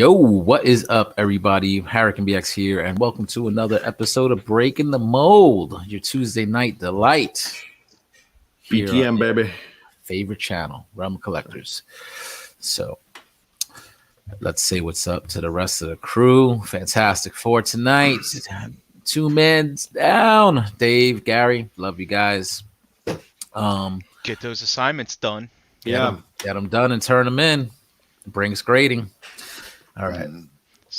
Yo, what is up, everybody? Harrican BX here, and welcome to another episode of Breaking the Mold, your Tuesday night delight. Here BTM, baby. Favorite channel, Realm Collectors. So, let's say what's up to the rest of the crew. Fantastic Four tonight. 2 men down. Dave, Gary, love you guys. Get those assignments done. Get them done and turn them in. Brings grading. All right.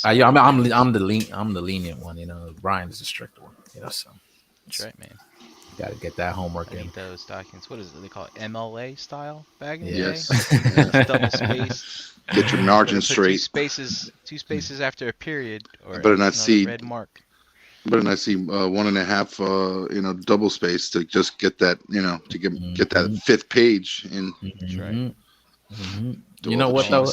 I'm the lenient one, you know. Brian is the strict one, you know. So that's right, man. Got to get that homework in. Those documents. What is it? They call it MLA style back in the yes. day. Double spaced. Get your margins straight. Two spaces after a period, or better not see red mark. Better not see 1.5, double space to just get that, to get that fifth page in. That's right. Mm-hmm. You know what though?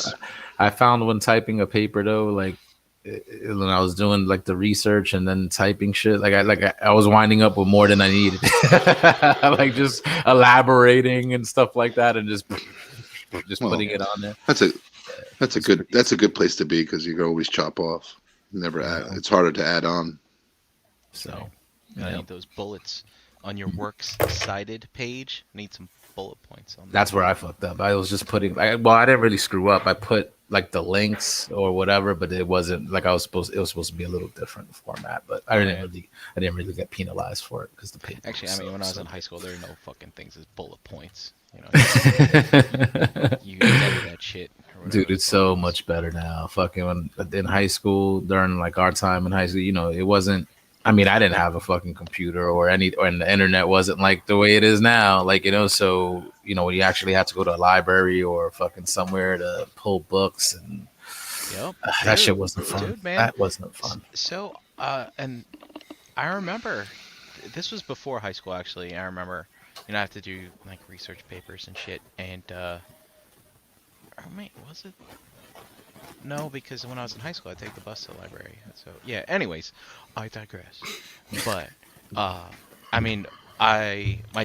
I found when typing a paper though, like when I was doing like the research and then typing shit, I was winding up with more than I needed, like just elaborating and stuff like that, and just putting it on there. That's a good place to be because you can always chop off. Never add. It's harder to add on. So you need those bullets on your works cited page. Need some bullet points on that. That's where I fucked up. I was just putting I didn't really screw up. I put like the links or whatever, but it wasn't like it was supposed to be a little different format, but I didn't really get penalized for it because the page. Actually, when I was in high school, there were no fucking things as bullet points. You edit that shit. Dude, it's so much better now. Fucking when in high school, during like our time in high school, it wasn't. I mean, I didn't have a fucking computer and the internet wasn't like the way it is now. Like, so, when you actually had to go to a library or fucking somewhere to pull books and that shit wasn't fun. Dude, man. That wasn't fun. So, and I remember this was before high school, actually. I remember, I have to do like research papers and shit. And, was it? No, because when I was in high school, I'd take the bus to the library. So, yeah, anyways, I digress. But, my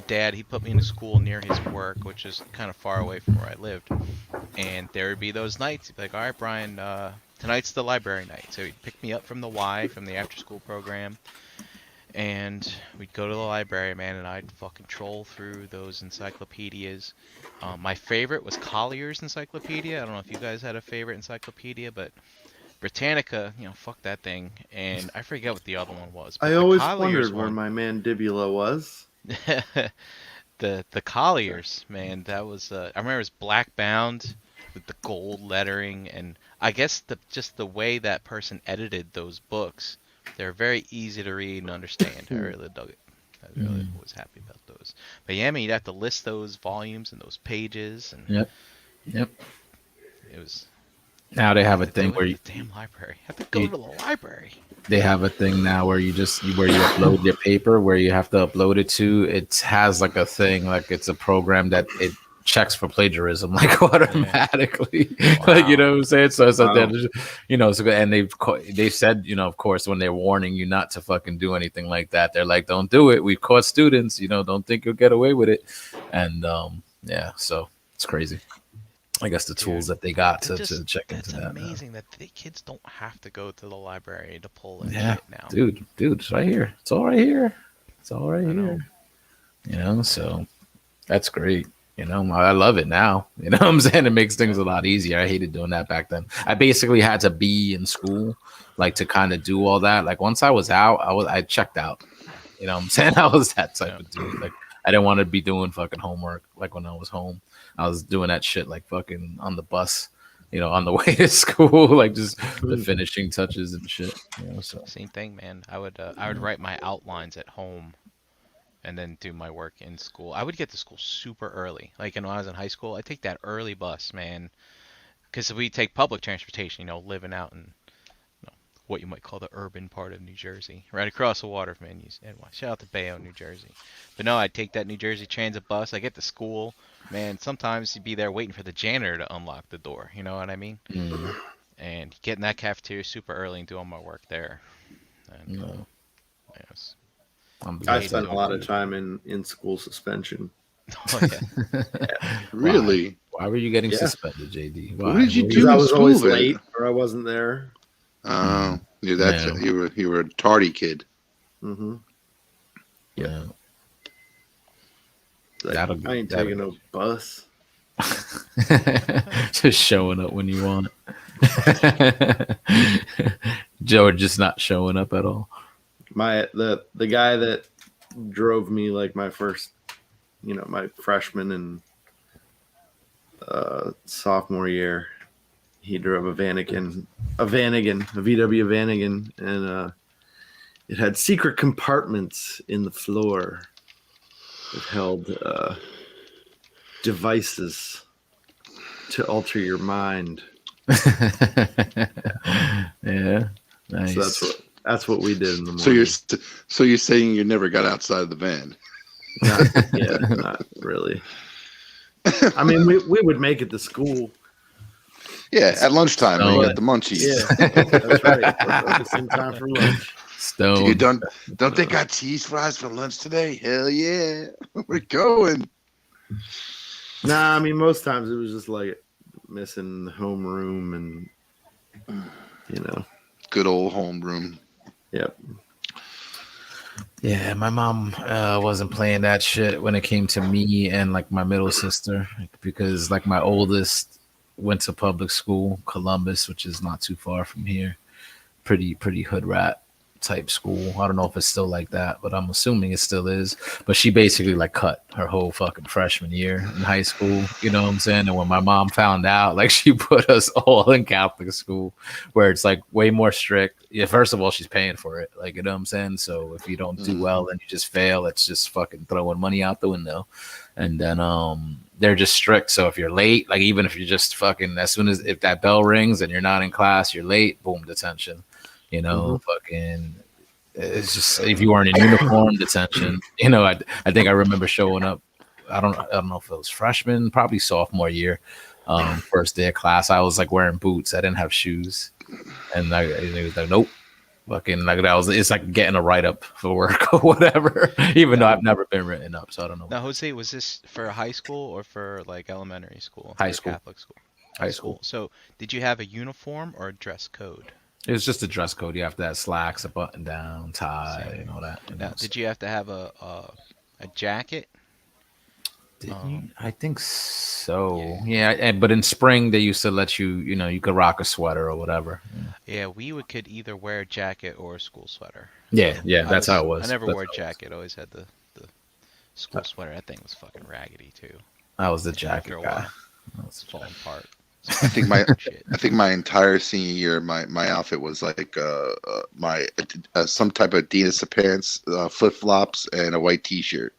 dad, he put me in a school near his work, which is kind of far away from where I lived. And there would be those nights. He'd be like, all right, Brian, tonight's the library night. So he'd pick me up from the from the after-school program. And we'd go to the library, man, and I'd fucking troll through those encyclopedias. My favorite was Collier's Encyclopedia. I don't know if you guys had a favorite encyclopedia, but Britannica, fuck that thing. And I forget what the other one was. I always wondered where my mandibula was. the Collier's, man, that was I remember it was black bound with the gold lettering, and I guess just the way that person edited those books. They're very easy to read and understand. I really dug it. I really was happy about those. But yeah, you'd have to list those volumes and those pages. And Yep. It was. Now they have a thing where you damn library. I have to go to the library. They have a thing now where you upload your paper, where you have to upload it to. It has like a thing, like it's a program that it checks for plagiarism like automatically. Wow. Like, what I'm saying? So and they've said, of course, when they're warning you not to fucking do anything like that, they're like, don't do it. We've caught students, don't think you'll get away with it. And so it's crazy. I guess the tools that they got to check into that. It's amazing that the kids don't have to go to the library to pull it shit now. Dude, it's right here. It's all right here. So that's great. I love it now. You know what I'm saying? It makes things a lot easier. I hated doing that back then. I basically had to be in school, like to kind of do all that. Like once I was out, I checked out. You know what I'm saying? I was that type of dude. Like I didn't want to be doing fucking homework. Like when I was home, I was doing that shit like fucking on the bus, on the way to school, like just the finishing touches and shit. So same thing, man. I would write my outlines at home. And then do my work in school. I would get to school super early. Like when I was in high school, I'd take that early bus, man. Because we take public transportation, living out in what you might call the urban part of New Jersey. Right across the water from NYU. Shout out to Bayonne, New Jersey. But no, I'd take that New Jersey Transit bus. I get to school. Man, sometimes you'd be there waiting for the janitor to unlock the door. You know what I mean? Mm-hmm. And get in that cafeteria super early and do all my work there. And, yes. I spent a lot of time in school suspension. Oh, yeah. Really? Why were you getting suspended, JD? Why? What did you do? Because I was always then? late or I wasn't there. Oh, yeah, that's it. You were a tardy kid. Mm-hmm. Yeah. Like, I ain't taking no bus. Just showing up when you want. Joe just not showing up at all. The guy that drove me like my first, my freshman and sophomore year, he drove a VW Vanagon, and it had secret compartments in the floor. It held devices to alter your mind. Yeah, nice. So that's what we did in the morning. So you're saying you never got outside of the van? Not really. I mean, we would make it to school. Yeah, at lunchtime when you got the munchies. Yeah, that's right. It's in time for lunch. Stone. Dude, don't they got cheese fries for lunch today? Hell yeah, we're going. Nah, I mean, most times it was just like missing homeroom and good old homeroom. Yep. Yeah, my mom wasn't playing that shit when it came to me and like my middle sister, because like my oldest went to public school, Columbus, which is not too far from here. Pretty hood rat type school. I don't know if it's still like that, but I'm assuming it still is. But she basically like cut her whole fucking freshman year in high school. You know what I'm saying? And when my mom found out, like she put us all in Catholic school where it's like way more strict. Yeah, first of all, she's paying for it. Like, you know what I'm saying? So if you don't do well and you just fail, it's just fucking throwing money out the window. And then they're just strict. So if you're late, like even if you're just fucking if that bell rings and you're not in class, you're late, boom, detention. Fucking, it's just if you weren't in uniform, detention. I think I remember showing up. I don't know if it was freshman, probably sophomore year, first day of class. I was like wearing boots. I didn't have shoes, and it was like, nope, fucking like that was. It's like getting a write up for work or whatever. Even though I've never been written up, so I don't know. Now, Jose, was this for high school or for like elementary school? High school, Catholic school. High school. So, did you have a uniform or a dress code? It was just a dress code. You have to have slacks, a button down, tie, and all that. Now, did you have to have a jacket? Did you? I think so. Yeah, but in spring they used to let you, you could rock a sweater or whatever. Yeah, we could either wear a jacket or a school sweater. Yeah, that's how it was. I never wore a jacket. I always had the school sweater. That thing was fucking raggedy too. I was the jacket After a guy. while, it's falling apart. I think my entire senior year, my outfit was like my some type of Adidas pants, flip flops, and a white T-shirt.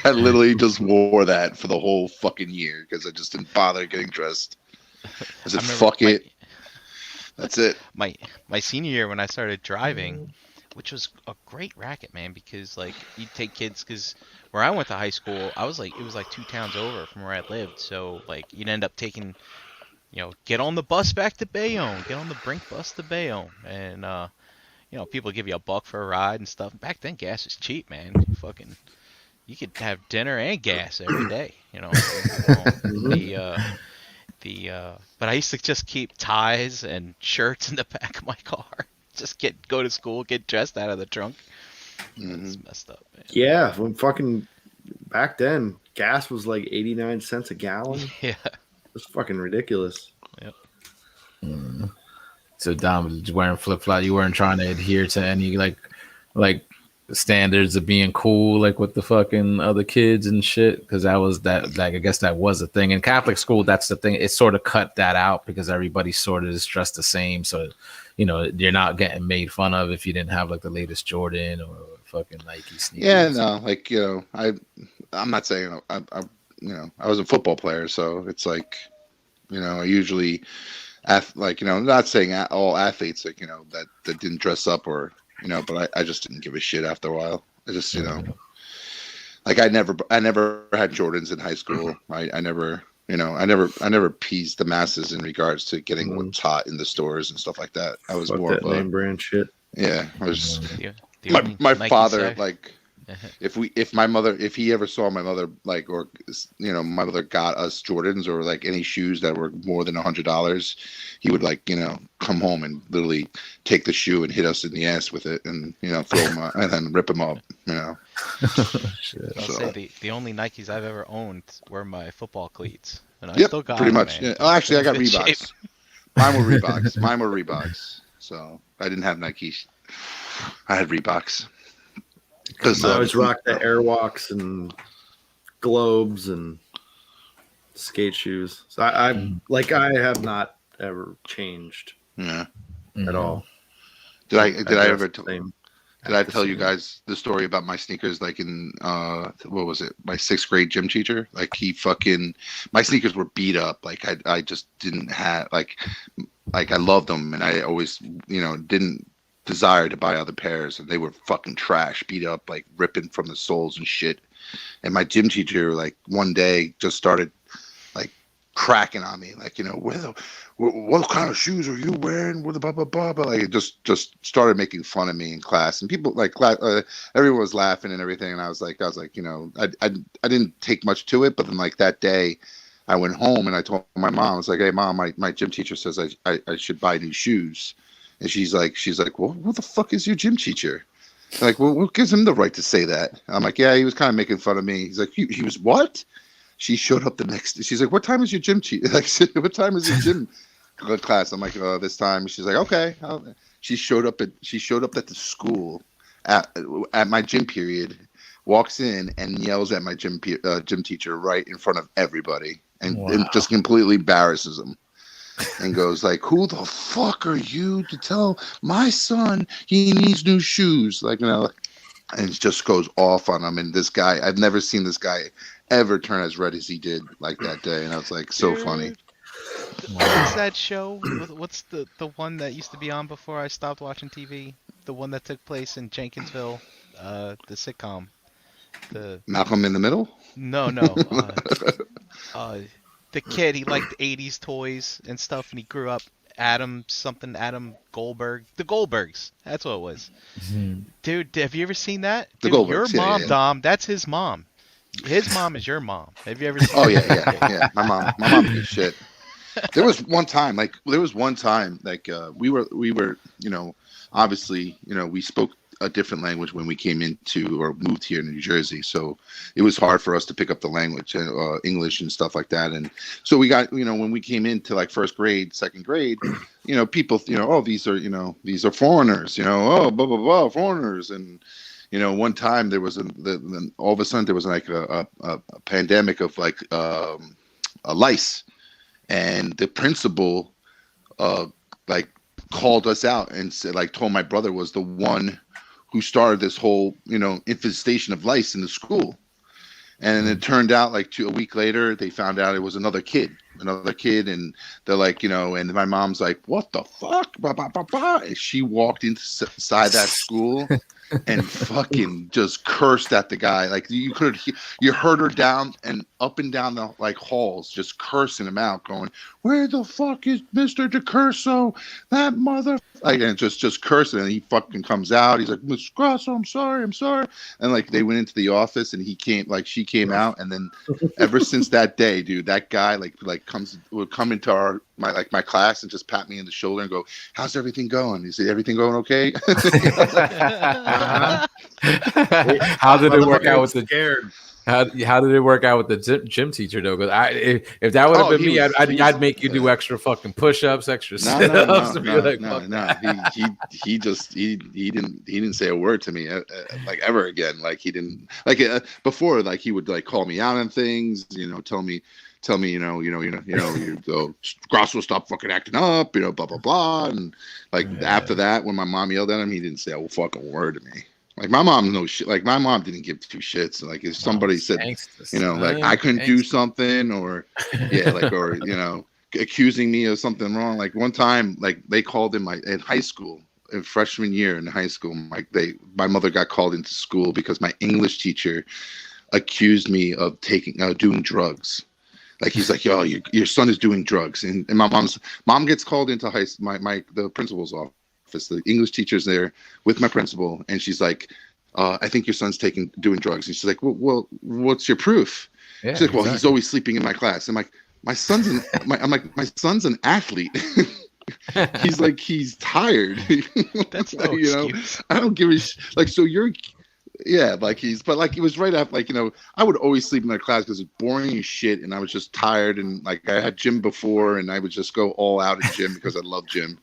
I literally just wore that for the whole fucking year because I just didn't bother getting dressed. I said, "Fuck it." That's it. My senior year when I started driving, which was a great racket, man, because like you'd take kids because. Where I went to high school, it was like 2 towns over from where I lived. So like you'd end up taking, get on the bus back to Bayonne, get on the Brink bus to Bayonne, and people give you $1 for a ride and stuff. Back then, gas was cheap, man. You could have dinner and gas every day. But I used to just keep ties and shirts in the back of my car. Just go to school, get dressed out of the trunk. It's messed up, man. Yeah, when fucking back then, gas was like 89 cents a gallon. Yeah, it was fucking ridiculous. Yep. So Dom, wearing flip flop, you weren't trying to adhere to any like standards of being cool, like with the fucking other kids and shit, because that was that. Like I guess that was a thing in Catholic school. That's the thing. It sort of cut that out because everybody sort of is dressed the same. So you're not getting made fun of if you didn't have like the latest Jordan or fucking Nike sneakers. Yeah, no, like I'm not saying I was a football player, so it's like I usually not saying all athletes like that didn't dress up or but I just didn't give a shit after a while. I just like I never had Jordans in high school. I never appeased the masses in regards to getting what's hot in the stores and stuff like that. I was more of a name brand shit. Yeah, I was. The My Nike father side. like if he ever saw my mother, like, or my mother got us Jordans or like any shoes that were more than $100, he would like come home and literally take the shoe and hit us in the ass with it, and throw them out, and then rip them up. Shit. I'll say the only Nikes I've ever owned were my football cleats, and I Yep, still got pretty them, much. man. Yeah. Oh, actually, I got Good shape. Reeboks. Mine were Reeboks. So I didn't have Nikes. I had Reeboks. I always rocked the Airwalks and Globes and skate shoes. So I have not ever changed at all. Did I ever tell you same. guys the story about my sneakers? Like in what was it? My 6th grade gym teacher. Like my sneakers were beat up. Like I just didn't have like I loved them, and I always didn't desire to buy other pairs, and they were fucking trash, beat up, like ripping from the soles and shit. And my gym teacher, like one day, just started like cracking on me, like what kind of shoes are you wearing? What blah blah blah? But like it just started making fun of me in class, and people like everyone was laughing and everything. And I was like, I didn't take much to it, but then like that day, I went home and I told my mom, I was like, hey mom, my gym teacher says I should buy new shoes. And she's like, well, what the fuck is your gym teacher? I'm like, well, what gives him the right to say that? I'm like, yeah, he was kind of making fun of me. He's like, he was what? She showed up the next. She's like, what time is your gym like, what time is your gym class? I'm like, this time. She's like, okay. She showed up at the school at my gym period, walks in and yells at my gym teacher right in front of everybody, and just completely embarrasses him. And goes like, who the fuck are you to tell my son he needs new shoes? Like, and just goes off on him. And this guy, I've never seen this guy ever turn as red as he did like that day. And I was like, so funny. What's that show? What's the one that used to be on before I stopped watching TV? The one that took place in Jenkinsville, the sitcom. The Malcolm in the Middle? No. The kid, he liked 80s toys and stuff, and he grew up Adam Goldberg. The Goldbergs. That's what it was. Mm-hmm. Dude, have you ever seen that? The Dude, Goldbergs, your mom, yeah. Dom, that's his mom. His mom is your mom. Have you ever seen yeah. My mom did shit. There was one time, like, we were, obviously, we spoke a different language when we came into or moved here in New Jersey, so it was hard for us to pick up the language, English and stuff like that. And so we got, when we came into like 1st grade, 2nd grade, people, oh, these are foreigners, oh, blah blah blah, foreigners. And one time there was all of a sudden there was like a pandemic of like lice, and the principal like called us out and said, like, told my brother was the one who started this whole, infestation of lice in the school. And it turned out like a week later, they found out it was another kid. And they're like, and my mom's like, what the fuck? Bah, bah, bah, bah. And she walked inside that school and fucking just cursed at the guy. Like you heard her down and up and down the like halls, just cursing him out, going, where the fuck is Mr. DeCurso? That mother, like, and just cursing. And he fucking comes out. He's like, Miss Grasso, I'm sorry. And like they went into the office, and she came out. And then ever since that day, dude, that guy would come into my class and just pat me in the shoulder and go, how's everything going? He said, everything going okay? How did it work out with the How did it work out with the gym teacher though? Because if that would have been me, I'd make you do extra fucking push-ups, extra sit-ups. He didn't say a word to me like ever again. Like he didn't before. Like he would like call me out on things. Tell me, you go, Grasso, stop fucking acting up. Blah blah blah. And like after that, when my mom yelled at him, he didn't say a fucking word to me. Like my mom knows shit. Like my mom didn't give 2 shits. Like if somebody said, like I couldn't do something, or accusing me of something wrong. Like one time, like they called in in high school, in freshman year in high school. My mother got called into school because my English teacher accused me of doing drugs. Like he's like, yo, your son is doing drugs, and my mom gets called into the principal's office. The English teacher's there with my principal, and she's like, I think your son's doing drugs. And she's like, well, what's your proof? Yeah, She's like, well, he's exactly. always sleeping in my class. I'm like, my son's an athlete. He's like, he's tired. That's no You know, excuse. I don't give a like. So you're, yeah, like but like it was right after, like, you know, I would always sleep in my class because it's boring as shit, and I was just tired, and like I had gym before, and I would just go all out in gym because I love gym.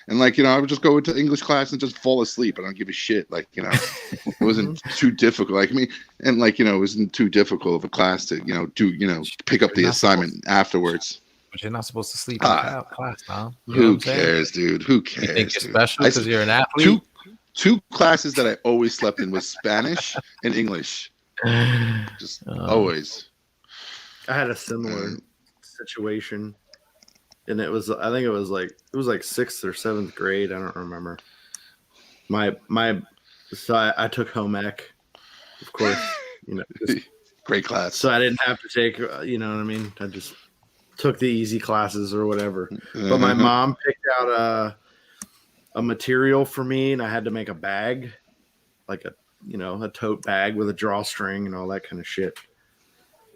And like, you know, I would just go into English class and just fall asleep. I don't give a shit. Like, you know, it wasn't too difficult. Like me, and like, you know, it wasn't too difficult of a class to, you know, pick up the assignment afterwards. But you're not supposed to sleep in class, Tom. You know Who what I'm saying? cares, dude? Who You cares? think you're Dude? special because you're an athlete? Two classes that I always slept in was Spanish and English. Just always. I had a similar situation, and I think it was like 6th or 7th grade. I don't remember. So I took home ec, of course. You know, Great class. so I didn't have to take. You know what I mean? I just took the easy classes or whatever. But my mom picked out a material for me, and I had to make a bag, like a tote bag with a drawstring and all that kind of shit.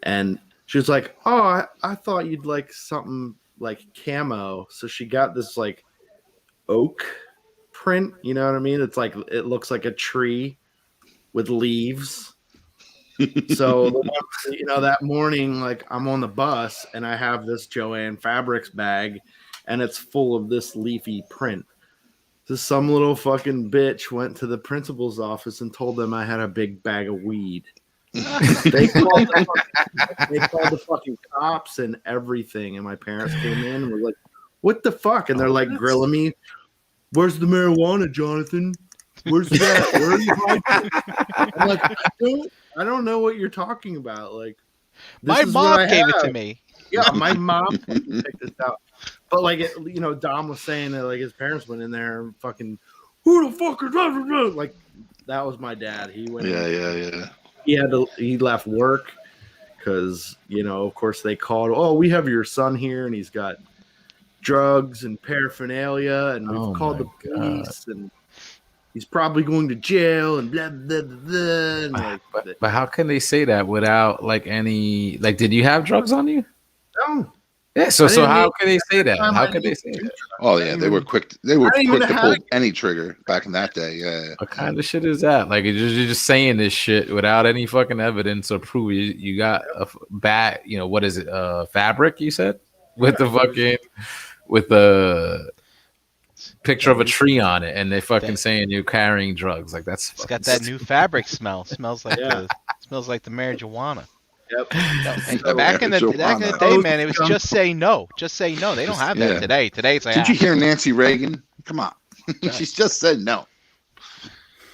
And she was like, "Oh, I thought you'd like something like camo." So she got this like oak print. You know what I mean? It's like it looks like a tree with leaves. So that morning, like I'm on the bus and I have this Joanne Fabrics bag, and it's full of this leafy print. So some little fucking bitch went to the principal's office and told them I had a big bag of weed. They called the fucking cops and everything, and my parents came in and were like, "What the fuck?" And they're like grilling me. "Where's the marijuana, Jonathan? Where's that? Where are you hiding?" I'm like, I don't know what you're talking about. Like, My mom gave it to me. Yeah, my mom picked this out. But like, Dom was saying that like his parents went in there and fucking, who the fuck is that? Like, that was my dad. He went. Yeah. He left work because of course they called. "Oh, we have your son here, and he's got drugs and paraphernalia, and we've called the police, and he's probably going to jail, and blah blah blah." blah. And but how can they say that without like any like? Did you have drugs on you? No. Yeah. So how can they say that? How can they say that? Oh yeah, they were quick. They were quick to pull any trigger back in that day. Yeah. What kind of shit is that? Like you're just saying this shit without any fucking evidence or proof. You got a bad. What is it? Fabric? You said with the fucking with the picture of a tree on it, and they fucking saying you're carrying drugs. Like that's. It's got that new fabric smell. Smells like the marijuana. Yep. Back in the day, man, it was just say no. Just say no. They don't have that today. Today it's like, did you hear Nancy Reagan? Come on. She's just said no.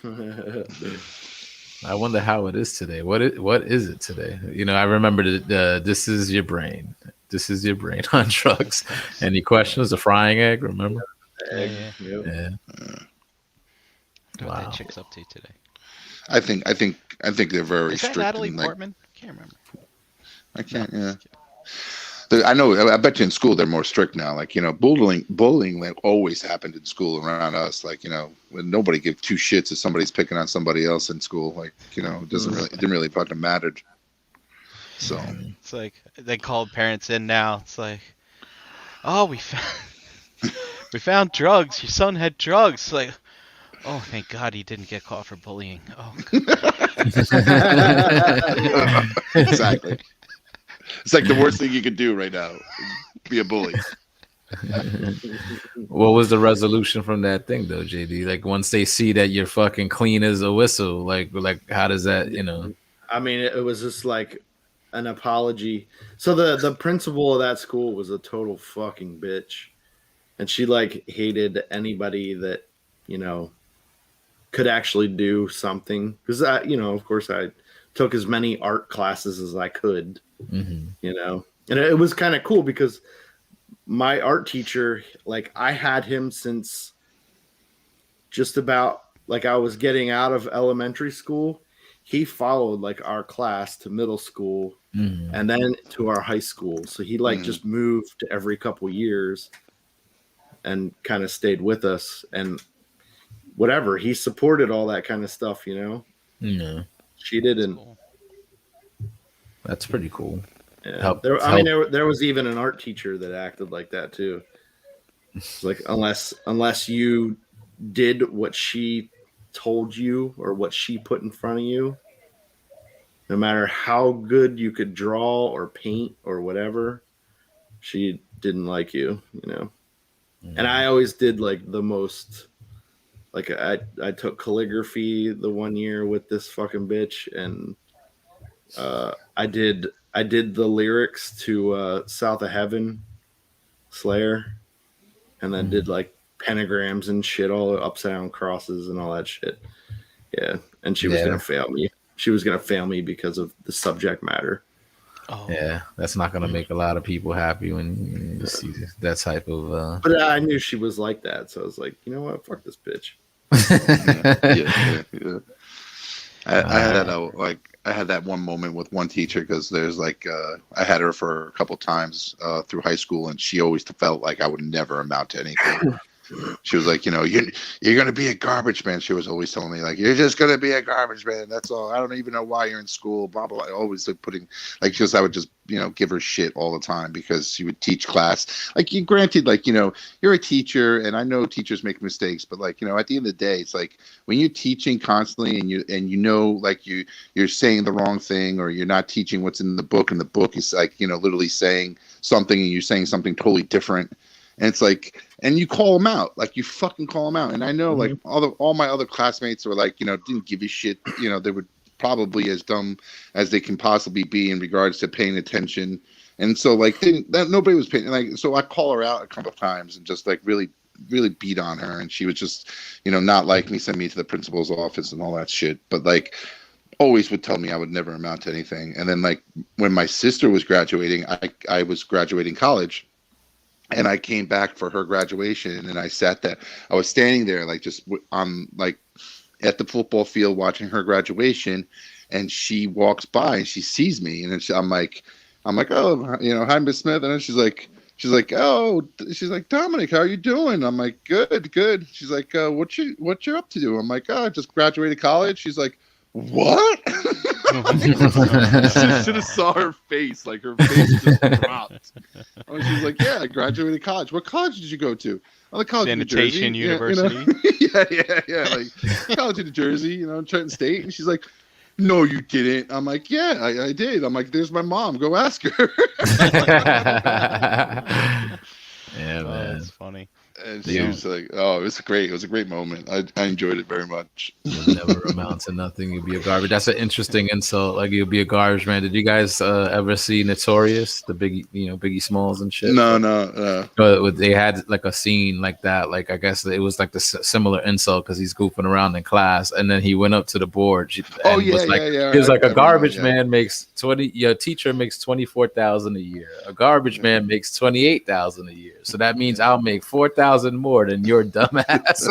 I wonder how it is today. What is it today? I remember the "This is your brain. This is your brain" on drugs. Any questions? The frying egg, remember? Yeah. What that chick's up to today? I think they're very Is that strict. Natalie Portman? I can't remember. I can't. Yeah. I know. I bet you in school they're more strict now. Like bullying like always happened in school around us. Like when nobody give two shits if somebody's picking on somebody else in school. Like it didn't really fucking matter. So it's like they called parents in now. It's like, "Oh, we found drugs. Your son had drugs." It's like, "Oh, thank God he didn't get caught for bullying." Oh. Exactly. It's like the worst thing you could do right now, be a bully. What was the resolution from that thing though, JD? Like once they see that you're fucking clean as a whistle, like how does that, I mean, it was just like an apology. So the principal of that school was a total fucking bitch, and she like hated anybody that could actually do something, because of course I took as many art classes as I could. And it was kind of cool because my art teacher, like I had him since just about like I was getting out of elementary school. He followed like our class to middle school and then to our high school. So he just moved every couple years and kind of stayed with us, and whatever, he supported all that kind of stuff, Yeah, She That's didn't. cool. that's pretty cool. Yeah, Help, there. I mean, help. there was even an art teacher that acted like that too. It's like unless you did what she told you or what she put in front of you, no matter how good you could draw or paint or whatever, she didn't like you. You know. And I always did like the most. Like I took calligraphy the one year with this fucking bitch, and I did the lyrics to South of Heaven Slayer, and then did like pentagrams and shit, all upside down crosses and all that shit. Yeah, and she was Yeah, gonna fail me. She was gonna fail me because of the subject matter. Oh, yeah, that's not gonna make a lot of people happy when you see that type of. But I knew she was like that, so I was like, you know what, fuck this bitch. Yeah. I had I had that one moment with one teacher because there's like I had her for a couple times through high school, and she always felt like I would never amount to anything. She was like, you're gonna be a garbage man. She was always telling me like, you're just gonna be a garbage man. That's all. I don't even know why you're in school. Blah blah. I always like putting like just I would just give her shit all the time because she would teach class. Like you granted like you're a teacher, and I know teachers make mistakes, but like at the end of the day, it's like when you're teaching constantly and like you're saying the wrong thing or you're not teaching what's in the book, and the book is like literally saying something and you're saying something totally different. And it's like, and you call them out, like you fucking call them out. And I know, like all my other classmates were like, didn't give a shit. They were probably as dumb as they can possibly be in regards to paying attention. And so, like, nobody was paying. Like, so I call her out a couple of times and just like really, really beat on her. And she was just, not like me, send me to the principal's office and all that shit. But like, always would tell me I would never amount to anything. And then like when my sister was graduating, I was graduating college. And I came back for her graduation, and I sat there. I was standing there, like just on like at the football field watching her graduation, and she walks by and she sees me, and then I'm like, oh, hi, Miss Smith, and then she's like, oh, she's like, Dominic, how are you doing? I'm like, good. She's like, what you're up to? I'm like, oh, I just graduated college. She's like, what? You should have saw her face. Like her face just dropped. And she's like, yeah, I graduated college. What college did you go to? Oh, the college in New Jersey. Sanitation University. Yeah. Like college in New Jersey, Trenton State. And she's like, no, you didn't. I'm like, yeah, I did. I'm like, there's my mom. Go ask her. Yeah, Oh, man. that's funny. And she was like, oh, it was great. It was a great moment. I enjoyed it very much. You'll never amount to nothing. You'll be a garbage. That's an interesting insult. Like you'll be a garbage man. Did you guys ever see Notorious, the Biggie Smalls and shit? No. They had like a scene like that. Like I guess it was like the similar insult because he's goofing around in class, and then he went up to the board. He was like, a garbage man makes 20. Your teacher makes 24,000 a year. A garbage man makes 28,000 a year. So that means I'll make 4,000 more than your dumbass.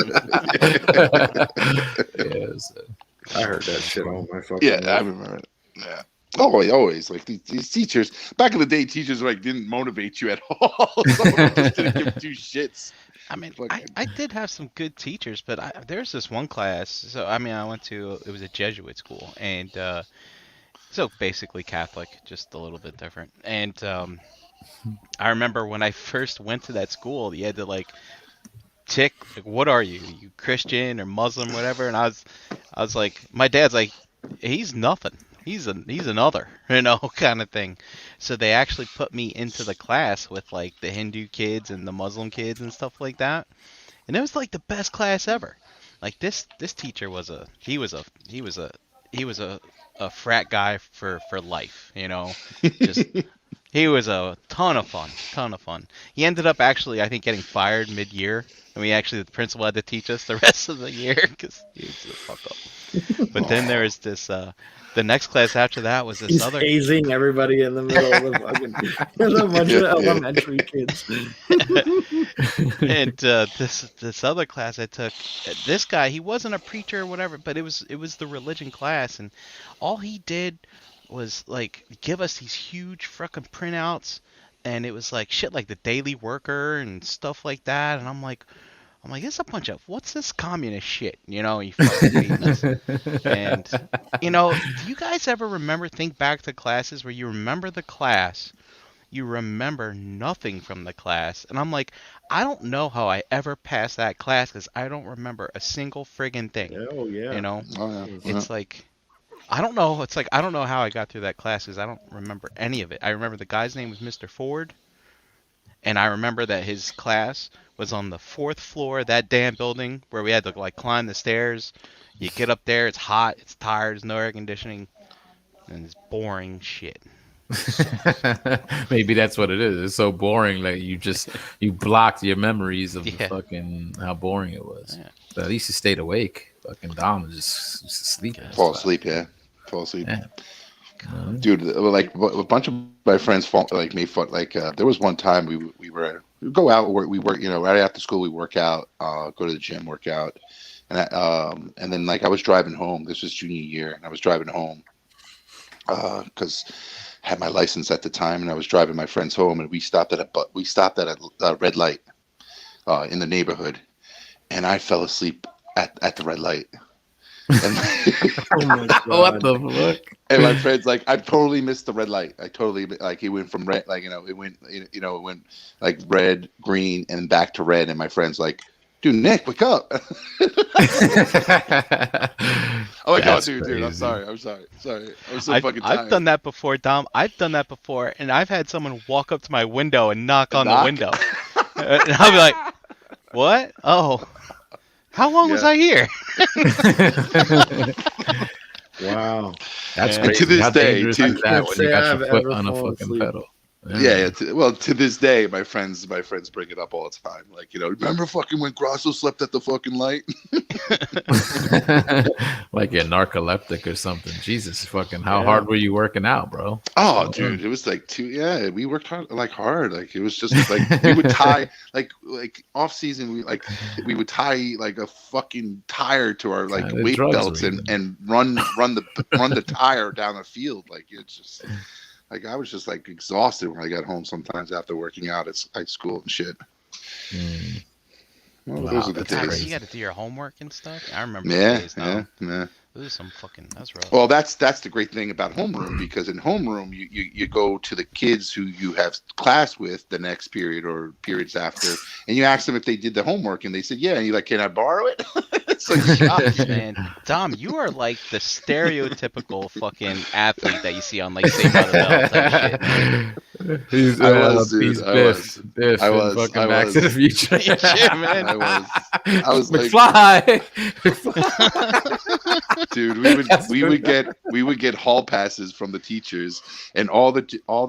I heard that shit on my fucking. Yeah, I remember it. Yeah. Always like these teachers back in the day. Teachers like didn't motivate you at all. Just didn't give two shits. I mean, I did have some good teachers, but there's this one class. So I mean, I went to it was a Jesuit school, and so basically Catholic, just a little bit different. And I remember when I first went to that school, you had to like tick, like, what are you Christian or Muslim, whatever? And I was like, my dad's like, he's nothing. He's another, kind of thing. So they actually put me into the class with like the Hindu kids and the Muslim kids and stuff like that. And it was like the best class ever. Like this teacher was a frat guy for life, Just he was a ton of fun. He ended up actually, I think, getting fired mid-year. And the principal had to teach us the rest of the year because he was a fuck up. But then there was this, the next class after that was this other. He's hazing everybody in the middle of the fucking. There's a bunch of elementary kids. And this other class I took, this guy, he wasn't a preacher or whatever, but it was the religion class, and all he did was like give us these huge fucking printouts, and it was like shit like the Daily Worker and stuff like that, and I'm like, I'm like, it's a bunch of what's this communist shit? You know, you fucking hating us. And you know, do you guys ever think back to classes where you remember the class, you remember nothing from the class, and I'm like, I don't know how I ever passed that class because I don't remember a single friggin' thing. Oh yeah. You know, Oh, yeah. it's like. I don't know. It's like I don't know how I got through that class because I don't remember any of it. I remember the guy's name was Mr. Ford, and I remember that his class was on the 4th floor of that damn building where we had to like climb the stairs. You get up there, it's hot, it's tired, there's no air conditioning, and it's boring shit. Maybe that's what it is. It's so boring. Like you blocked your memories of the Yeah. fucking how boring it was. Yeah. But at least you stayed awake. Fucking Dom was just sleeping. Fall asleep, yeah. Fall asleep. Yeah. Dude, like a bunch of my friends fought, like made fun. Like there was one time we would go out, we work, you know, right after school we work out, go to the gym, work out, and then like I was driving home. This was junior year, and I was driving home because I had my license at the time, and I was driving my friends home, and we stopped at a red light in the neighborhood, and I fell asleep at the red light. And Oh my God. What the fuck? and my friend's like, I totally missed the red light. I totally like it went from red, like it went like red, green, and back to red. And my friend's like, dude, Nick, wake up! Oh my God, dude, I'm sorry. I'm so fucking tired. I've done that before, Dom. I've done that before, and I've had someone walk up to my window and knock on the window, and I'll be like, "What? Oh, how long was I here?" Wow. That's And crazy. to this How day, dangerous to- is that when you got I've your foot ever on a fallen fucking asleep. pedal? Yeah. Well, to this day, my friends bring it up all the time. Like, you know, remember fucking when Grosso slept at the fucking light? Like you're narcoleptic or something. Jesus, fucking, how Yeah. hard were you working out, bro? Oh, dude, it was like we worked hard. Like it was just like we would tie like off season. We would tie like a fucking tire to our like Kinda weight drugs belts reason. and run the tire down the field. Like it's just like I was just like exhausted when I got home sometimes after working out at high school and shit. Mm. Well, Wow, those are the that's God, days. crazy. you got to do your homework and stuff. I remember the Yeah, days now. yeah. Those are some fucking. That's rough. Well, that's the great thing about homeroom, because in homeroom you go to the kids who you have class with the next period or periods after, and you ask them if they did the homework, and they said yeah, and you're like, can I borrow it? It's like shocking. Man, Dom, you are like the stereotypical fucking athlete that you see on like Saved by the Bell type shit, man. He's, I was, dude, he's I Biff. was. Biff I in was, fucking I Back was. to the Future. Yeah, shit, man. I was like, McFly. dude, That's we good. would get hall passes from the teachers, and all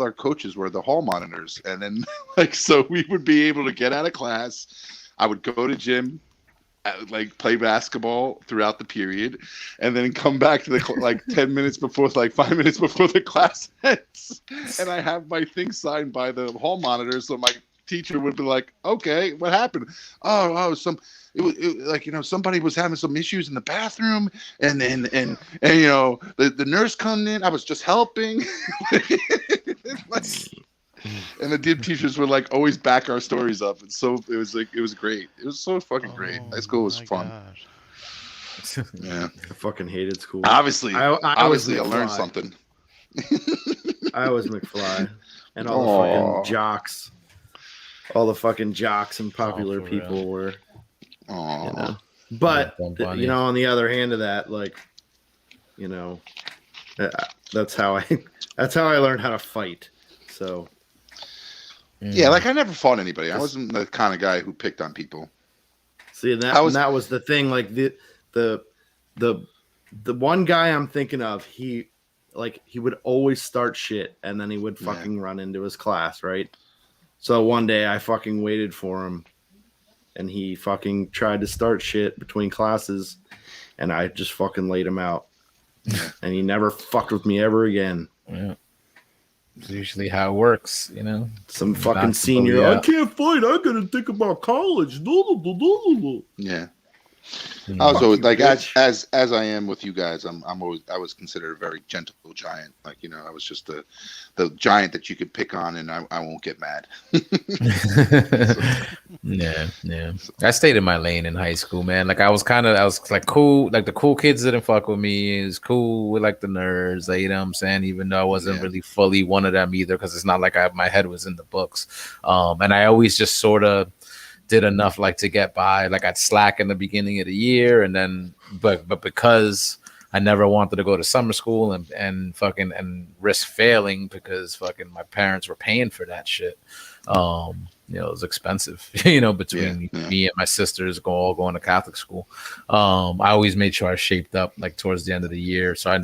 our coaches were the hall monitors, and then like so we would be able to get out of class. I would go to gym, I would, like play basketball throughout the period, and then come back to the like 5 minutes before the class ends, and I have my thing signed by the hall monitor, so my teacher would be like, okay, what happened? Like, you know, somebody was having some issues in the bathroom, and you know, the nurse come in, I was just helping. And the DIB teachers would like always back our stories up, and so it was great. It was so fucking great. High school was my fun. God. Yeah, I fucking hated school. obviously, I I learned McFly. something. I was McFly, and all Aw. the fucking jocks, all the fucking jocks and popular for people real. were, Aw. you know. But Yeah, Bunny. you know, on the other hand of that, like, you know, that's how I learned how to fight. So Yeah, like I never fought anybody. I wasn't the kind of guy who picked on people. see, and that was the thing. Like the one guy I'm thinking of, he would always start shit, and then he would fucking run into his class, right? So one day I fucking waited for him, and he fucking tried to start shit between classes, and I just fucking laid him out. And he never fucked with me ever again. Yeah. It's usually how it works, you know. Some Knock fucking the senior, bully I out. can't fight. I gotta think about college. Yeah. I was always you, like bitch. as I am with you guys. I was considered a very gentle giant. Like I was just the giant that you could pick on, and I won't get mad. Yeah. I stayed in my lane in high school, man. Like I was like cool. Like the cool kids didn't fuck with me. It was cool with like the nerds. Like, you know what I'm saying? Even though I wasn't really fully one of them either, because it's not like my head was in the books. And I always just sort of did enough like to get by. Like I'd slack in the beginning of the year, and then but because I never wanted to go to summer school and fucking and risk failing because fucking my parents were paying for that shit. It was expensive, between me and my sisters all going to Catholic school. I always made sure I shaped up like towards the end of the year. So I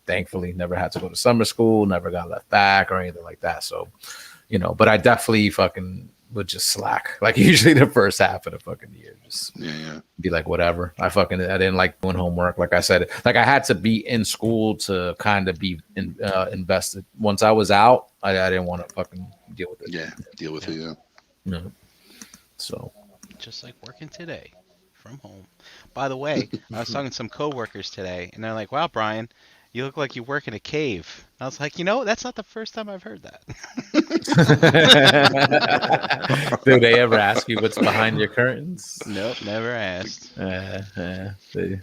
thankfully never had to go to summer school, never got left back or anything like that. So, but I definitely fucking would just slack. Like usually the first half of the fucking year, just be like, whatever. I didn't like doing homework. Like I said, like I had to be in school to kind of be invested. Once I was out, I didn't want to fucking deal with it. Yeah, deal with it. Yeah. No. So. Just like working today from home. By the way, I was talking to some coworkers today, and they're like, "Wow, Brian, you look like you work in a cave." I was like, that's not the first time I've heard that. Do they ever ask you what's behind your curtains? Nope, never asked. They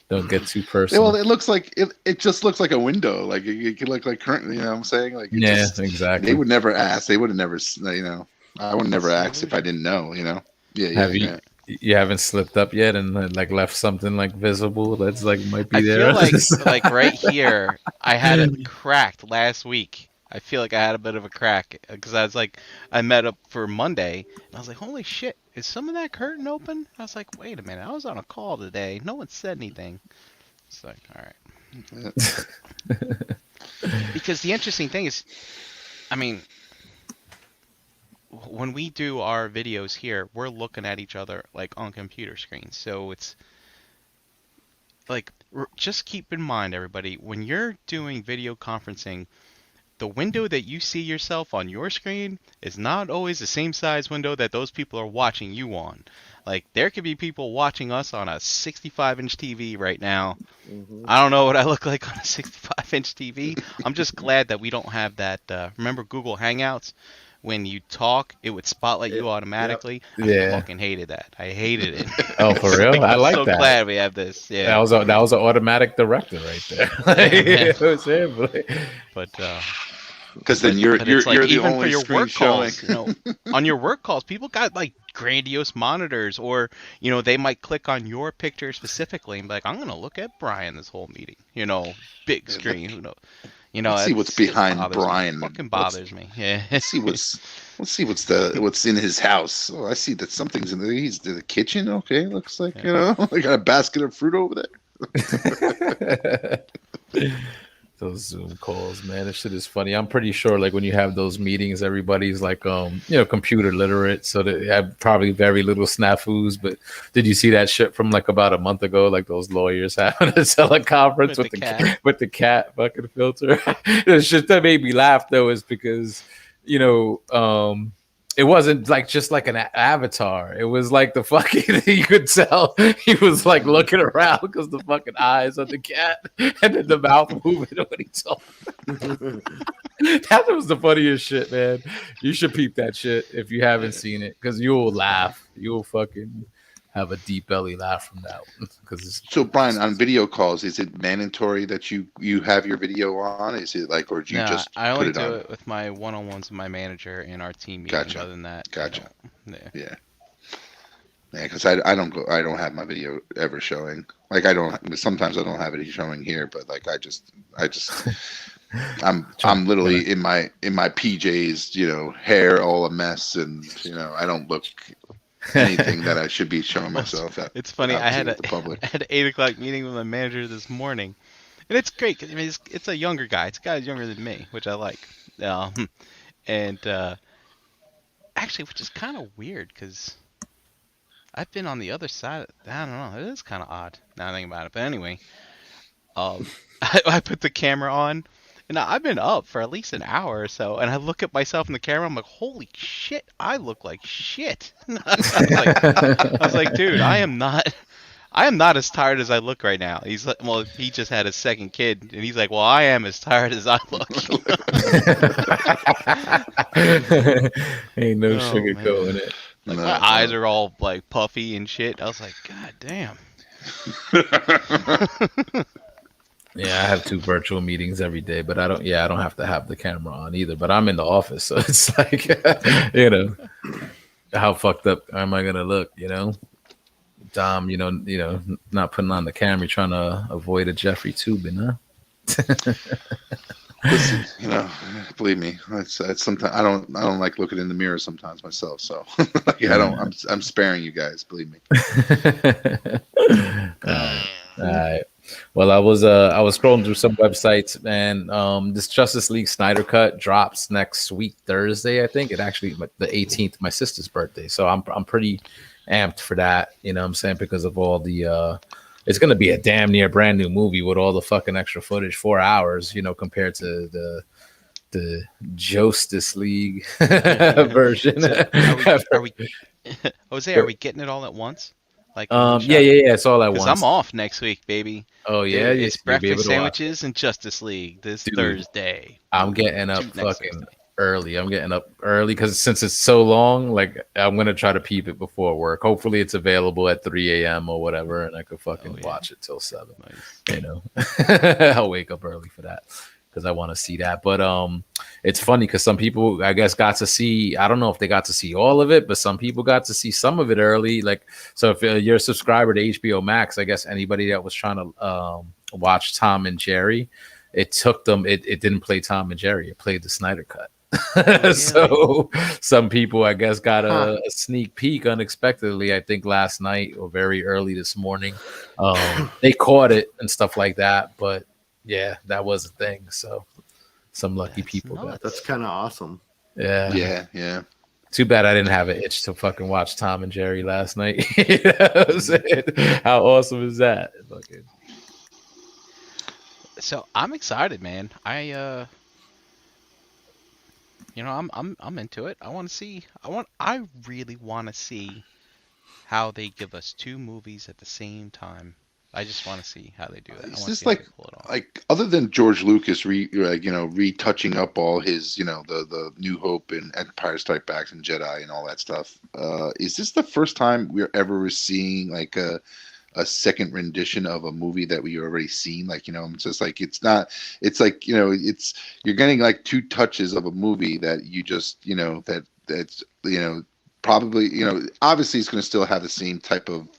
don't get too personal. Well, it looks like it just looks like a window. Like it could look like current. You know what I'm saying? Like exactly. They would never ask. They would have never. I would never ask if I didn't know. Yeah. You haven't slipped up yet and like left something like visible that's like might be I there. I feel like right here, I had it cracked last week. I feel like I had a bit of a crack because I met up for Monday and I was like, holy shit, is some of that curtain open? I was like, wait a minute, I was on a call today. No one said anything. It's like, all right. Because the interesting thing is, I mean, when we do our videos here, we're looking at each other like on computer screens. So it's like, just keep in mind, everybody, when you're doing video conferencing, the window that you see yourself on your screen is not always the same size window that those people are watching you on. Like, there could be people watching us on a 65-inch TV right now. Mm-hmm. I don't know what I look like on a 65-inch TV. I'm just glad that we don't have that. Remember Google Hangouts? When you talk, it would spotlight you automatically. Yep. I fucking hated that. I hated it. Oh, for real? I like that. I'm so glad we have this. Yeah, that was an automatic director right there. But because then you're the even only for your screen work showing. calls, on your work calls, people got like grandiose monitors, or they might click on your picture specifically and be like, I'm gonna look at Brian this whole meeting. Big screen. Let's see what's behind Brian. Fucking bothers me. Yeah. Let's see what's in his house. Oh, I see that something's in he's in the kitchen. Okay, looks like I got a basket of fruit over there. Those Zoom calls, man, this shit is funny. I'm pretty sure, like when you have those meetings, everybody's like, computer literate, so they have probably very little snafus. But did you see that shit from like about a month ago? Like those lawyers having a teleconference with the cat fucking filter. The shit that made me laugh though is because it wasn't like just like an avatar. It was like the fucking, you could tell he was like looking around because the fucking eyes of the cat and then the mouth moving when he talked. That was the funniest shit, man. You should peep that shit if you haven't seen it because you'll laugh. You'll fucking have a deep belly laugh from that one. So Brian, on video calls, is it mandatory that you have your video on? Is it like, or do you just I only put it do on? it with my one-on-ones with my manager and our team meetings. Gotcha. Other than that, Gotcha. Yeah, because I don't have my video ever showing. Like sometimes I don't have it showing here, but like I just I'm literally in my PJs, hair all a mess, and I don't look anything that I should be showing myself at. It's funny. I had an 8:00 meeting with my manager this morning, and it's great. I mean, it's a younger guy. It's a guy who's younger than me, which I like. And actually, which is kind of weird because I've been on the other side. I don't know. It is kind of odd now I think about it. But anyway, I put the camera on. And I've been up for at least an hour or so, and I look at myself in the camera. I'm like, "Holy shit! I look like shit." I was like, "Dude, I am not. I am not as tired as I look right now. He's like, well, he just had his second kid, and he's like, well, I am as tired as I look. Ain't no Oh sugarcoating man, it. like No, my eyes are all like puffy and shit. I was like, God damn. Yeah, I have 2 virtual meetings every day, but I don't. Yeah, I don't have to have the camera on either. But I'm in the office, so it's like, you know, how fucked up am I gonna look? You know, Dom, not putting on the camera, trying to avoid a Jeffrey Tubin, huh? Listen, believe me, it's sometimes I don't like looking in the mirror sometimes myself. So yeah, I don't. I'm sparing you guys. Believe me. All right. Well, I was scrolling through some websites, and this Justice League Snyder cut drops next week Thursday. I think it actually the 18th, my sister's birthday. So I'm pretty amped for that. You know what I'm saying, because of all the it's going to be a damn near brand new movie with all the fucking extra footage, 4 hours, compared to the Justice League version. So are we Jose, are we getting it all at once? Like in one Yeah, shot? it's all at Because once. I'm off next week, baby. Oh yeah, Dude, it's you'll be able breakfast to watch. sandwiches and Justice League this Dude, Thursday. I'm getting up Next fucking Thursday. early. I'm getting up early because since it's so long, like I'm gonna try to peep it before work. Hopefully, it's available at 3 a.m. or whatever, and I could fucking watch it till 7. Nice. I'll wake up early for that because I want to see that. But it's funny because some people, I guess, got to see. I don't know if they got to see all of it, but some people got to see some of it early. Like, so if you're a subscriber to HBO Max, I guess anybody that was trying to watch Tom and Jerry, it took them. It didn't play Tom and Jerry. It played the Snyder cut. Really? So some people, I guess, got a sneak peek unexpectedly. I think last night or very early this morning, they caught it and stuff like that. But yeah, that was a thing. So some lucky people got it. That's kind of awesome. Yeah. Too bad I didn't have an itch to fucking watch Tom and Jerry last night. You know what I'm saying? How awesome is that? Fucking. So I'm excited, man. I'm into it. I really want to see how they give us 2 movies at the same time. I just want to see how they do it. It's just like other than George Lucas retouching up all his the New Hope and Empire Strikes Back and Jedi and all that stuff. Is this the first time we're ever seeing like a second rendition of a movie that we already seen? Like, it's just like it's like you're getting like 2 touches of a movie that you just that's probably obviously it's going to still have the same type of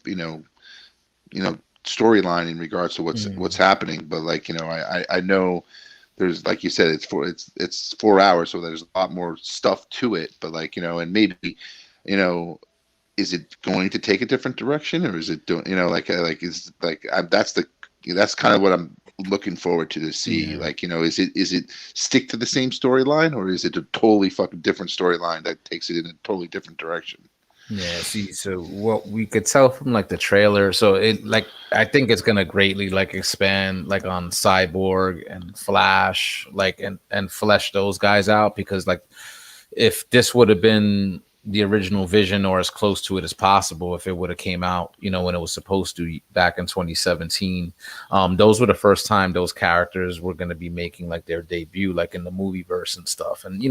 storyline in regards to what's happening, but like I know there's, like you said, it's 4 hours, so there's a lot more stuff to it, but like and maybe is it going to take a different direction, or is it doing that's kind of what I'm looking forward to see. Like is it stick to the same storyline, or is it a totally fucking different storyline that takes it in a totally different direction? Yeah, see, so what we could tell from like the trailer, so it like I think it's gonna greatly like expand like on Cyborg and Flash, like and flesh those guys out, because like if this would have been the original vision or as close to it as possible, if it would have came out when it was supposed to back in 2017, those were the first time those characters were going to be making like their debut, like in the movie verse and stuff. And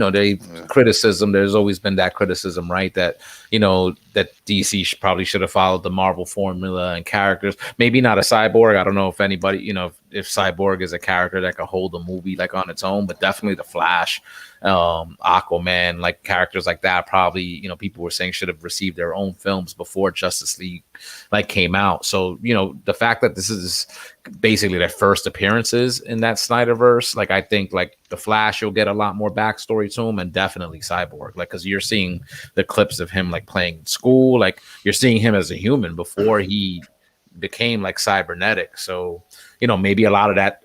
criticism, there's always been that criticism, right, that that DC probably should have followed the Marvel formula and characters, maybe not a Cyborg. I don't know if anybody if Cyborg is a character that could hold a movie like on its own, but definitely the Flash, Aquaman, like characters like that probably people were saying should have received their own films before Justice League like came out. So the fact that this is basically their first appearances in that Snyderverse, like I think like the Flash, you'll get a lot more backstory to him, and definitely Cyborg, like because you're seeing the clips of him like playing in school, like you're seeing him as a human before he became like cybernetic. So maybe a lot of that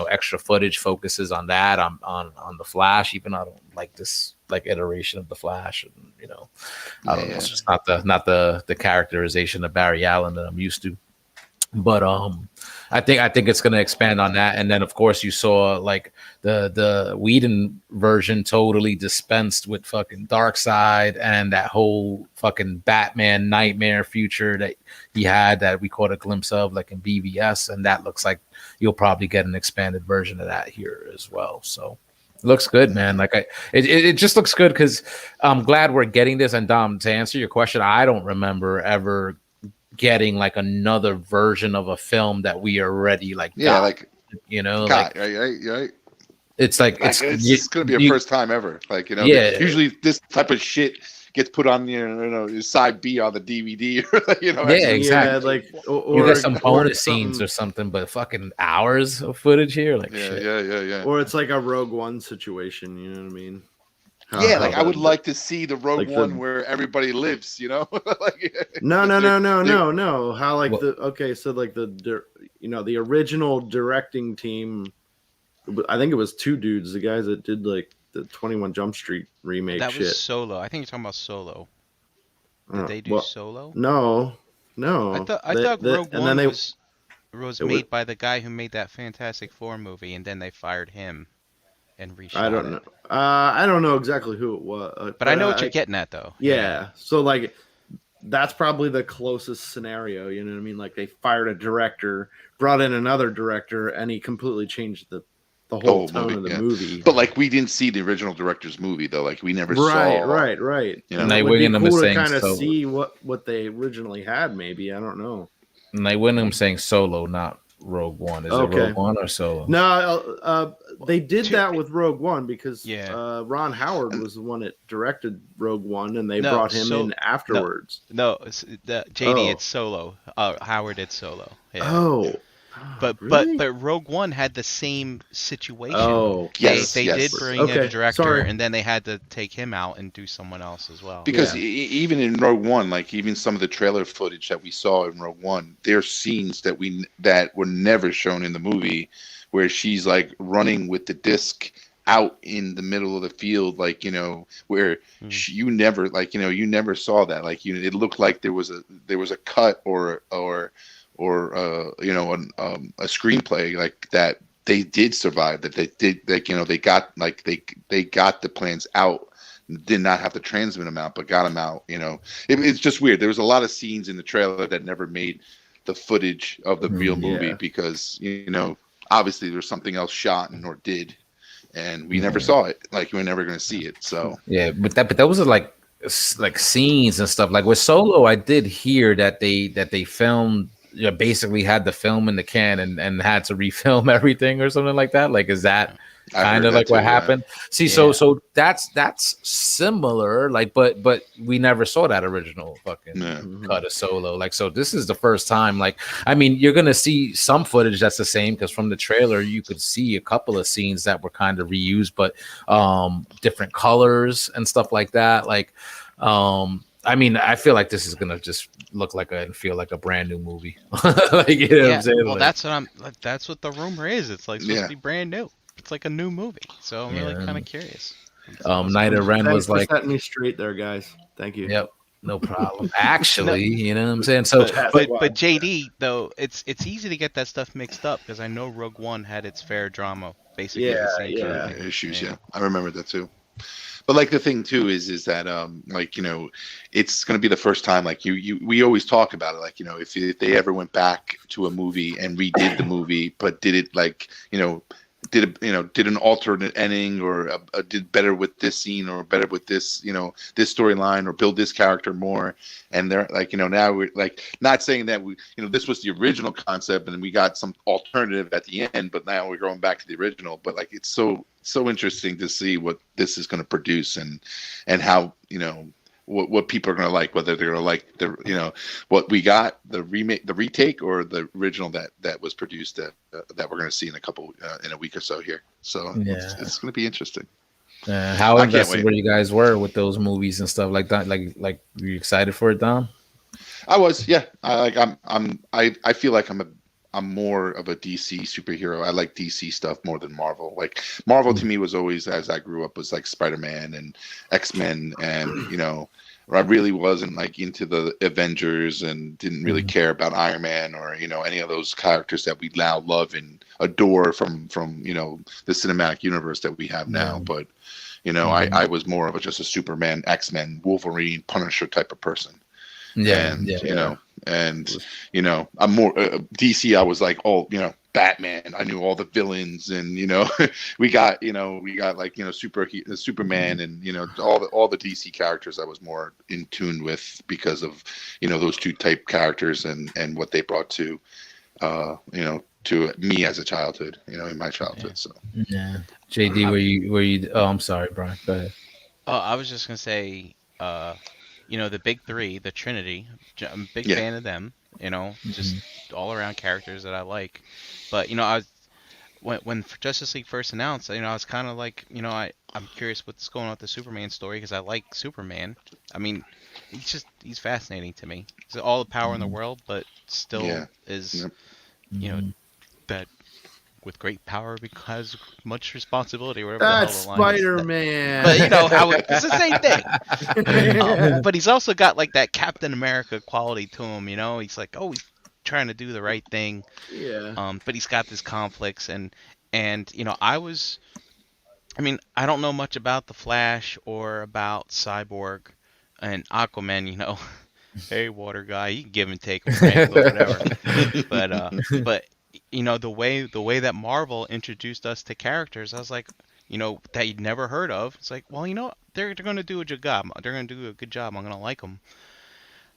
extra footage focuses on that, on the Flash, even though I don't like this like iteration of the Flash, and I don't know, it's just not the characterization of Barry Allen that I'm used to. But I think it's going to expand on that. And then of course you saw like the Whedon version totally dispensed with fucking Darkseid and that whole fucking Batman nightmare future that he had that we caught a glimpse of like in BVS, and that looks like you'll probably get an expanded version of that here as well. So it looks good, man. Like it just looks good because I'm glad we're getting this. And Dom, to answer your question, I don't remember ever getting like another version of a film that we already like got, like like right. It's like it's gonna be a first time ever. Like usually this type of shit gets put on side B on the DVD or exactly. Yeah, like you get some bonus scenes or something, but fucking hours of footage here, like yeah. Or it's like a Rogue One situation. You know what I mean? I would like to see the Rogue One where everybody lives, No. How like the original directing team, I think it was two dudes, the guys that did like the 21 Jump Street remake. That was Solo. I think you're talking about Solo. Did they do Solo? No. I thought Rogue One was made by the guy who made that Fantastic Four movie, and then they fired him and reshot I don't know. I don't know exactly who it was. But I know what you're getting at, though. Yeah. So, like, that's probably the closest scenario. You know what I mean? Like, they fired a director, brought in another director, and he completely changed the whole tone of the movie. But, like, we didn't see the original director's movie, though. Like, we never saw. Right. And they would be cool to kind of see what they originally had, maybe. I don't know. And they wouldn't saying Solo, not Rogue One. Is it Rogue One or Solo? No, they did that with Rogue One because Ron Howard was the one that directed Rogue One, and they brought him in afterwards. No, JD, it's Solo. Howard did Solo. Yeah. But really? but Rogue One had the same situation. Oh, yes. They did bring in a director, and then they had to take him out and do someone else as well. Because even in Rogue One, like even some of the trailer footage that we saw in Rogue One, there's scenes that were never shown in the movie, where she's like running with the disc out in the middle of the field, like where you never saw that. Like it looked like there was a cut or a screenplay like that they did survive, that they did, like they got they got the plans out, did not have to transmit them out, but got them out. It's just weird. There was a lot of scenes in the trailer that never made the footage of the real movie because obviously there's something else shot or did, and we never saw it. Like we're never going to see it. So but those are like scenes and stuff. Like with Solo, I did hear that they filmed. Basically had the film in the can and had to refilm everything or something like that. Like, is that kind of like what happened? See, so that's similar. Like, but we never saw that original fucking cut of Solo. Like, so this is the first time. Like, I mean, you're gonna see some footage that's the same because from the trailer you could see a couple of scenes that were kind of reused, but different colors and stuff like that. Like, I mean, I feel like this is gonna just look like and feel like a brand new movie. Like, you know what I'm saying? Well, that's what the rumor is. It's like supposed to be brand new. It's like a new movie. So I'm really kind of curious. Snyder Ren was like, setting me straight there, guys. Thank you. Yep, no problem. Actually, you know what I'm saying? So, but JD though, it's easy to get that stuff mixed up because I know Rogue One had its fair drama, basically the same kind of issues. Yeah, I remember that too. But like the thing too is that it's going to be the first time, like we always talk about it, like if they ever went back to a movie and redid the movie but did it like did an alternate ending or did better with this scene or better with this this storyline or build this character more, and they're like now we're like not saying that we this was the original concept and we got some alternative at the end, but now we're going back to the original. But like it's so interesting to see what this is going to produce and how what people are going to like, whether they're going to like the what we got, the remake, the retake, or the original that was produced that we're going to see in a week or so here. So it's going to be interesting. How invested were you guys with those movies and stuff like that? Like were you excited for it, Dom? I was, yeah. I feel like I'm more of a DC superhero. I like DC stuff more than Marvel. Like Marvel to me was always, as I grew up, was like Spider-Man and X-Men and I really wasn't like into the Avengers and didn't really care about Iron Man or any of those characters that we now love and adore from the cinematic universe that we have now. But I was more of just a Superman, X-Men, Wolverine, Punisher type of person. I'm more DC. I was like, Batman. I knew all the villains, and we got like Superman, and all the DC characters. I was more in tune with because of those two type characters and what they brought to to me as a childhood. In my childhood. So JD, were you? Oh, I'm sorry, Brian. Go ahead. Oh, I was just gonna say, the big three, the Trinity. I'm a big fan of them. Just all around characters that I like. But I was when Justice League first announced, I was kind of like, I'm curious what's going on with the Superman story because I like Superman. I mean, he's fascinating to me. He's all the power in the world, but still is, that with great power because much responsibility, or whatever That's the hell the line Spider-Man. is. But it's the same thing. But he's also got like that Captain America quality to him. He's like, he's trying to do the right thing. Yeah. But he's got these conflicts, and I don't know much about the Flash or about Cyborg and Aquaman. Hey, water guy, you can give and take with Frank or whatever. But the way that Marvel introduced us to characters, I was like, that you'd never heard of. It's like, well, they're going to do a good job. They're going to do a good job. I'm going to like them.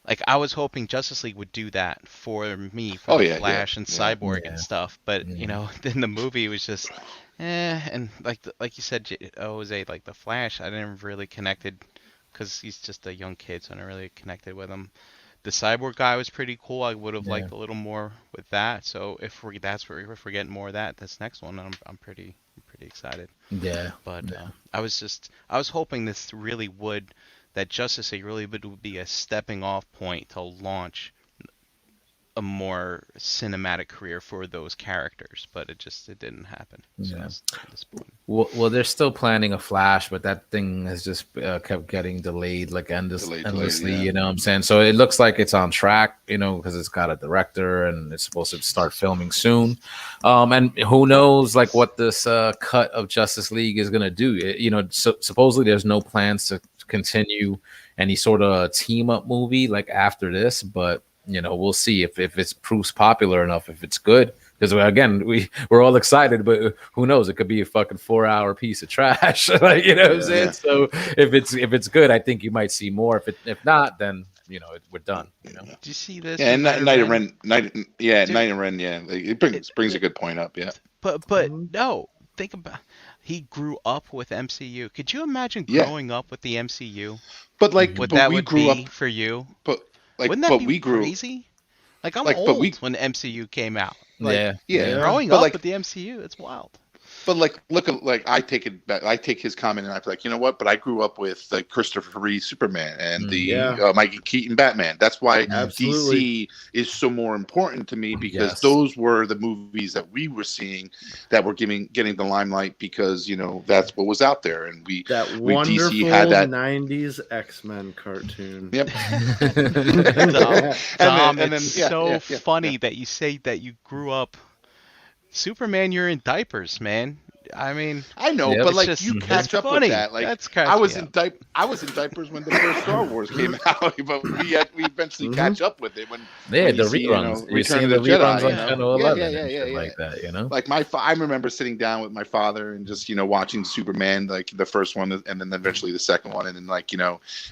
Like, I was hoping Justice League would do that for me, for the Flash and Cyborg and stuff. But, then the movie was just, and like you said, Jose, like the Flash, I didn't really connected because he's just a young kid, so I didn't really connected with him. The Cyborg guy was pretty cool. I would have liked a little more with that. So if we're getting more of that, this next one, I'm pretty excited. Yeah. But I was hoping that Justice League really would be a stepping off point to launch a more cinematic career for those characters, but it didn't happen. So that's disappointing. Well, they're still planning a Flash, but that thing has just kept getting delayed like endlessly. You know what I'm saying? So it looks like it's on track, because it's got a director and it's supposed to start filming soon. And who knows, like what this cut of Justice League is gonna do? Supposedly there's no plans to continue any sort of team up movie like after this, but we'll see if it proves popular enough, if it's good. Because again, we're all excited, but who knows? It could be a fucking 4-hour piece of trash. What I'm saying? Yeah. So if it's good, I think you might see more. If not, then we're done. Do you see this? Yeah, and Night and Ren, it brings a good point up. Yeah, but no, think about. He grew up with MCU. Could you imagine growing up with the MCU? But what that would be for you? But wouldn't that be crazy? Like I'm old when the MCU came out. Growing up with the MCU, it's wild. But look, I take it back. I take his comment and I feel like, you know what? But I grew up with the Christopher Reeve Superman and the Michael Keaton Batman. That's why DC is so more important to me, because those were the movies that we were seeing that were getting the limelight, because that's what was out there, and wonderful DC had that 90s X-Men cartoon. Yep. Tom, it's so funny that you say that you grew up. Superman, you're in diapers, man. I mean, I know, but you catch up with that. Like, that's I was in diapers when the first Star Wars came out, but we eventually catch up with it when the reruns. Return of the reruns Jedi, on Channel 11, like that. Like I remember sitting down with my father and just watching Superman, like the first one, and then eventually the second one, and then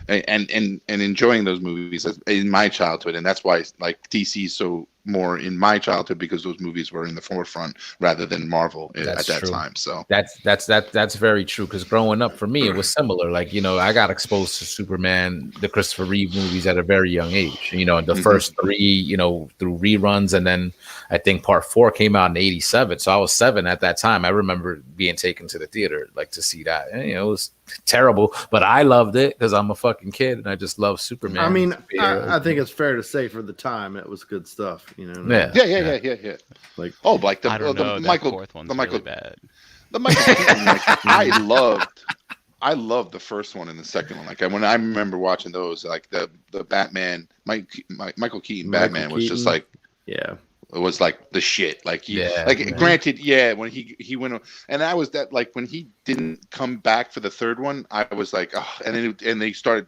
and enjoying those movies in my childhood, and that's why like DC is so more in my childhood, because those movies were in the forefront rather than Marvel at that time. So that's very true, because growing up for me it was similar. Like I got exposed to Superman, the Christopher Reeve movies at a very young age. The first 3 through reruns, and then I think part 4 came out in '87. So I was 7 at that time. I remember being taken to the theater like to see that. And, it was terrible, but I loved it because I'm a fucking kid and I just love Superman. I mean, I think it's fair to say for the time it was good stuff. Yeah. Like the Michael, fourth one's the Michael, really bad. The Michael Keaton, I love the first one and the second one. Like when I remember watching those, like the Batman, Michael Keaton Batman was just like, yeah, it was like the shit. Like Yeah. granted, when he went, and I was that, like when he didn't come back for the third one, I was like, oh, and they started,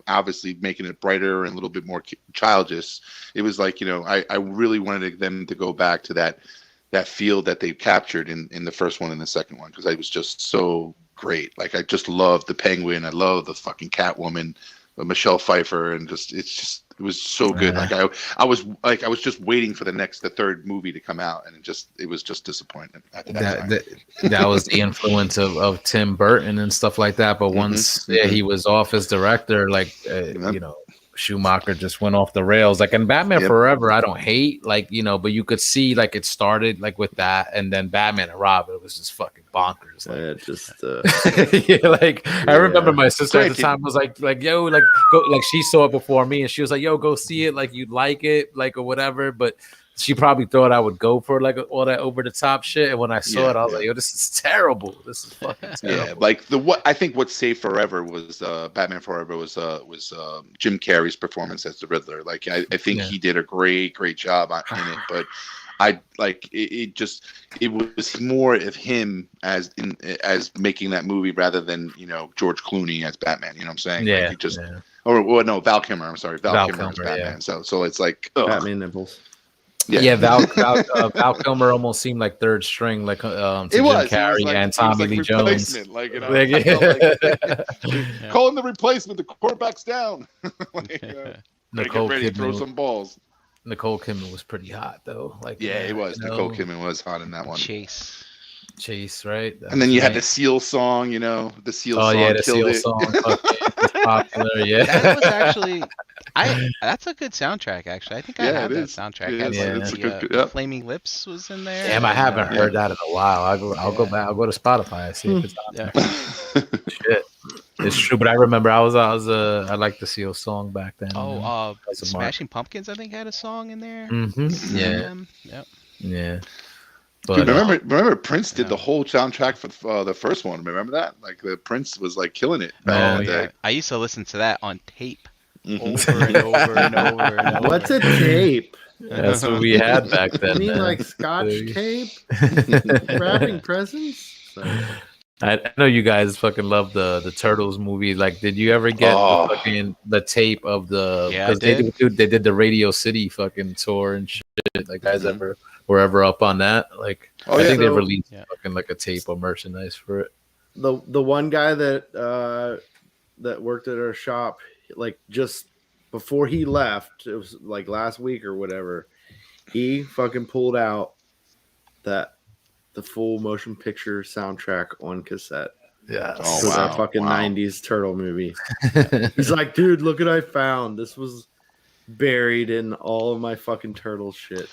obviously making it brighter and a little bit more childish. It was like, I really wanted them to go back to that feel that they captured in the first one and the second one, because I was just so great. Like I just loved the Penguin. I love the fucking Catwoman, Michelle Pfeiffer, and it was so good. Like I was just waiting for the third movie to come out, and it was just disappointing at that time. That was the influence of Tim Burton and stuff like that. But once he was off as director, like Schumacher just went off the rails. Like in Batman Forever, I don't hate, like, but you could see like it started like with that, and then Batman and Robin, it was just fucking bonkers. Like, I remember my sister at the time was like yo, like go, like she saw it before me, and she was like, yo, go see it, like you'd like it, like or whatever. But she probably thought I would go for like all that over the top shit. And when I saw it, I was like, yo, this is terrible. This is fucking terrible. Yeah, like I think what saved Forever was Batman Forever was Jim Carrey's performance as the Riddler. Like I think he did a great job in it, but I like it was more of him as making that movie rather than George Clooney as Batman. You know what I'm saying? Yeah. Like or no, Val Kilmer. I'm sorry, Val Kilmer as Batman. Yeah. So it's like Batman nipples. Yeah, Val Kilmer almost seemed like third string, like to Jim Carrey and Tommy Lee Jones. Like, calling the replacement, the quarterback's down. Nicole get ready Kidman to throw some balls. Nicole Kidman was pretty hot though. Like it was. Nicole Kidman was hot in that one. Chase, right? And then you had the Seal song, the Seal song. Oh yeah, the Seal song. It's popular. Yeah, that was actually. That's a good soundtrack, actually. I think I have that soundtrack. It's a good. Flaming Lips was in there. Damn, I haven't heard that in a while. I'll go back. I'll go to Spotify. See if it's on there. Shit, it's true. But I remember I liked the Seal song back then. Oh, Smashing Pumpkins, I think, had a song in there. Mm-hmm. Yeah. Yep. Yeah. But, dude, remember Prince did the whole soundtrack for the first one. Remember that? Like the Prince was like killing it. I used to listen to that on tape. Over and over and over and over. What's a tape? That's what we had back then. You mean like Scotch tape? Wrapping presents? So. I know you guys fucking love the Turtles movie. Like, did you ever get the tape of the? Because they did the Radio City fucking tour and shit. Like, guys were ever up on that? Like, I think they released fucking like a tape of merchandise for it. The one guy that worked at our shop, like just before he left, it was like last week or whatever, he fucking pulled out the full motion picture soundtrack on cassette. Yeah. For that fucking 90s turtle movie. He's like, dude, look what I found. This was buried in all of my fucking turtle shit.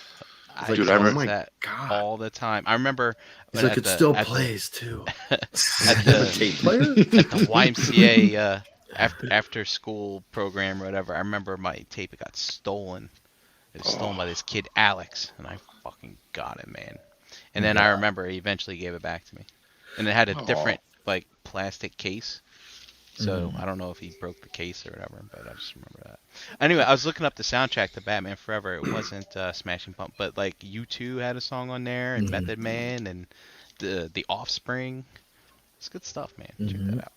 I remember that all the time. I remember it's like it still plays too. At the tape player? At the YMCA after school program or whatever, I remember my tape got stolen. It was stolen by this kid Alex, and I fucking got it, man. And then I remember he eventually gave it back to me, and it had a different like plastic case. So I don't know if he broke the case or whatever, but I just remember that. Anyway, I was looking up the soundtrack to Batman Forever. It wasn't Smashing Pump, but like U2 had a song on there, and Method Man, and the Offspring. It's good stuff, man. Check that out.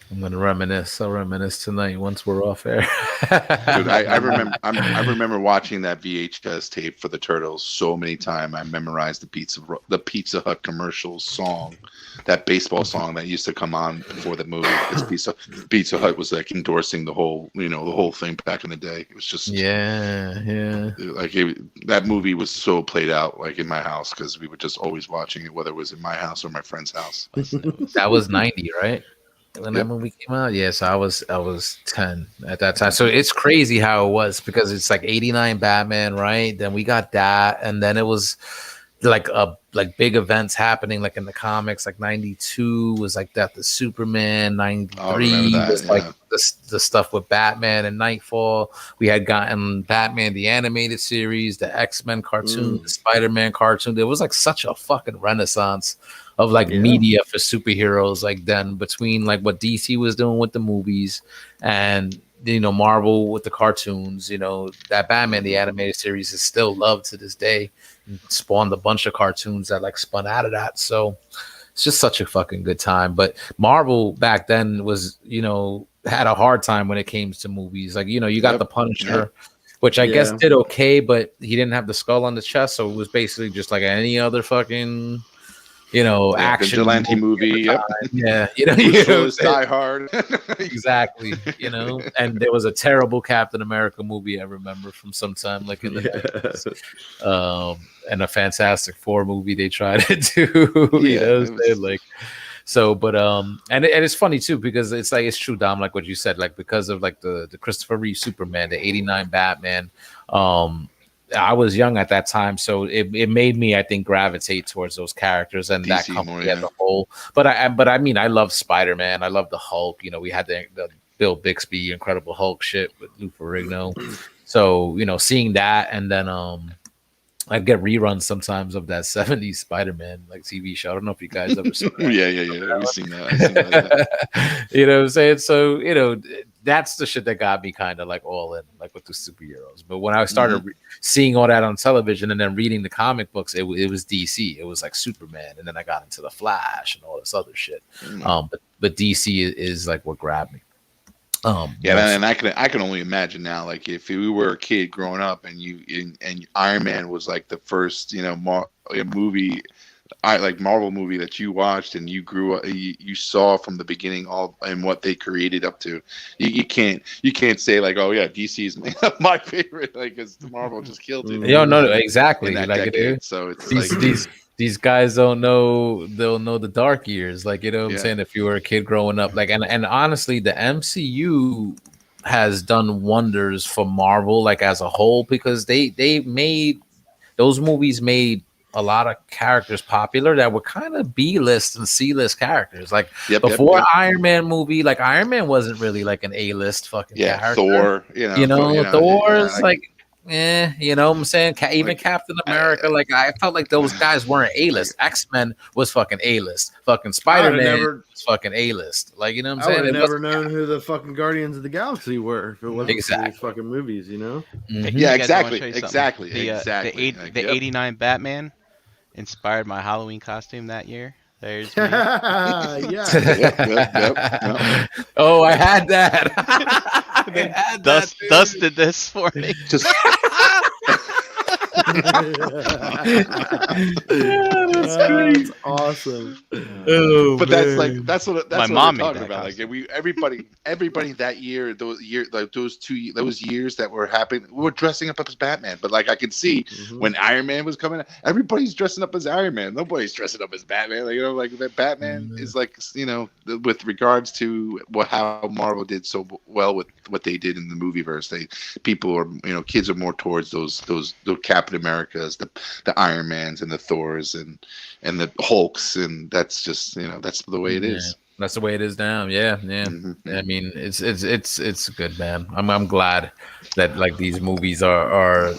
I'm gonna reminisce. I'll reminisce tonight once we're off air. Dude, I remember watching that VHS tape for the Turtles so many times. I memorized the Pizza Hut commercial song, that baseball song that used to come on before the movie. Because Pizza Hut was like endorsing the whole thing back in the day. It was just like that movie was so played out like in my house because we were just always watching it, whether it was in my house or my friend's house. That was 90, right? When that movie came out, so I was 10 at that time. So it's crazy how it was because it's like 89 Batman, right? Then we got that, and then it was like big events happening like in the comics. Like 92 was like Death of Superman. 93 was like the stuff with Batman and Nightfall. We had gotten Batman the animated series, the X-Men cartoon, the Spider-Man cartoon. There was like such a fucking renaissance of like Yeah. media for superheroes, like then between like what DC was doing with the movies and Marvel with the cartoons. That Batman the animated series is still loved to this day, and spawned a bunch of cartoons that like spun out of that. So it's just such a fucking good time. But Marvel back then was, had a hard time when it came to movies. Like, you got Yep. the Punisher, which I guess Yeah. did okay, but he didn't have the skull on the chest, so it was basically just like any other fucking, action vigilante movie. Yep. Yeah, Ruthless, Die Hard. exactly. And there was a terrible Captain America movie I remember from some time, like in the 90s. And a Fantastic Four movie they tried to do. Like. So, but and it's funny too because it's like it's true, Dom, like what you said, like because of like the Christopher Reeve Superman, the '89 Batman. I was young at that time, so it made me, I think, gravitate towards those characters and DC that company more, as a whole. But I mean, I love Spider-Man. I love the Hulk. We had the Bill Bixby Incredible Hulk shit with Lou Ferrigno. So seeing that, and then I get reruns sometimes of that 70s Spider-Man like TV show. I don't know if you guys ever saw that. yeah. We've seen that. I've seen that. You know what I'm saying? So, that's the shit that got me kind of like all in, like with the superheroes. But when I started seeing all that on television and then reading the comic books, it was DC. It was like Superman. And then I got into the Flash and all this other shit. But DC is like what grabbed me. And I can only imagine now, like if we were a kid growing up and Iron Man was like the first movie, like Marvel movie that you watched and you grew up, you saw from the beginning all and what they created up to. You can't say like, oh yeah, DC is my favorite, like because Marvel just killed it. No, exactly. In that like decade. So it's these guys don't know, they'll know the dark years, like what I'm saying, if you were a kid growing up, like and honestly the MCU has done wonders for Marvel like as a whole, because they made those movies made a lot of characters popular that were kind of B-list and C-list characters. Like before Iron Man movie, like Iron Man wasn't really like an A-list fucking character. Thor, Thor is like what I'm saying? Even like, Captain America, like I felt like those guys weren't A-list. X-Men was fucking A-list. Fucking Spider-Man was fucking A-list. Like, what I'm saying? I would have never known who the fucking Guardians of the Galaxy were if it wasn't for these fucking movies, Yeah, exactly. The 89 Batman inspired my Halloween costume that year. There's me. Yep. Oh, I had that. Dusted this for me. Just that's awesome. But that's what my mom we're talking about. Like everybody that year, those years that were happening, we were dressing up as Batman. But like I could see when Iron Man was coming out, everybody's dressing up as Iron Man. Nobody's dressing up as Batman. Like that Batman is like with regards to how Marvel did so well with what they did in the movieverse. People are kids are more towards those Captain Americas, the Iron Mans and the Thors and the Hulks, and that's just that's the way it is. That's the way it is now. Yeah. I mean, it's good, man. I'm glad that like these movies are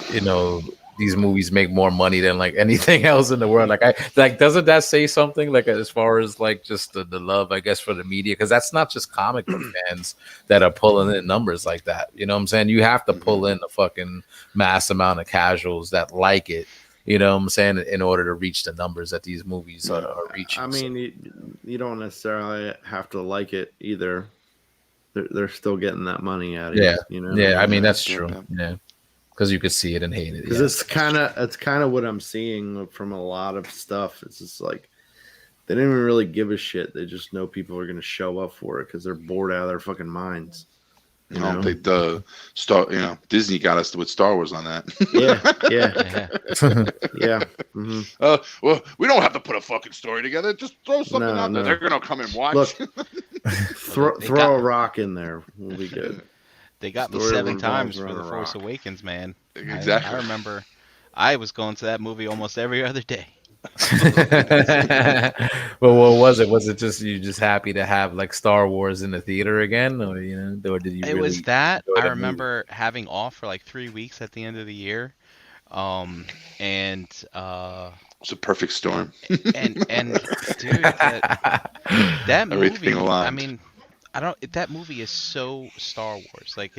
these movies make more money than like anything else in the world. Like doesn't that say something like as far as like just the love, I guess, for the media? Because that's not just comic book fans that are pulling in numbers like that. You know what I'm saying? You have to pull in a fucking mass amount of casuals that like it. You know what I'm saying? In order to reach the numbers that these movies are reaching. I mean, you don't necessarily have to like it either. They're still getting that money out of it. Yeah, I mean, that's true. Yeah. Because you could see it and hate it. Because it's kind of what I'm seeing from a lot of stuff. It's just like they don't even really give a shit. They just know people are going to show up for it because they're bored out of their fucking minds. Disney got us with Star Wars on that. Yeah. Well, we don't have to put a fucking story together. Just throw something out there. They're gonna come and watch. Look, throw a rock in there. We'll be good. They got me 7 times for The Force Awakens, man. Exactly. I remember I was going to that movie almost every other day. Well, what was it? Was it just you just happy to have like Star Wars in the theater again, or or did you? It was that I remember having off for like 3 weeks at the end of the year, and It's a perfect storm. And dude, that movie. Everything aligned. I mean, I don't. That movie is so Star Wars. Like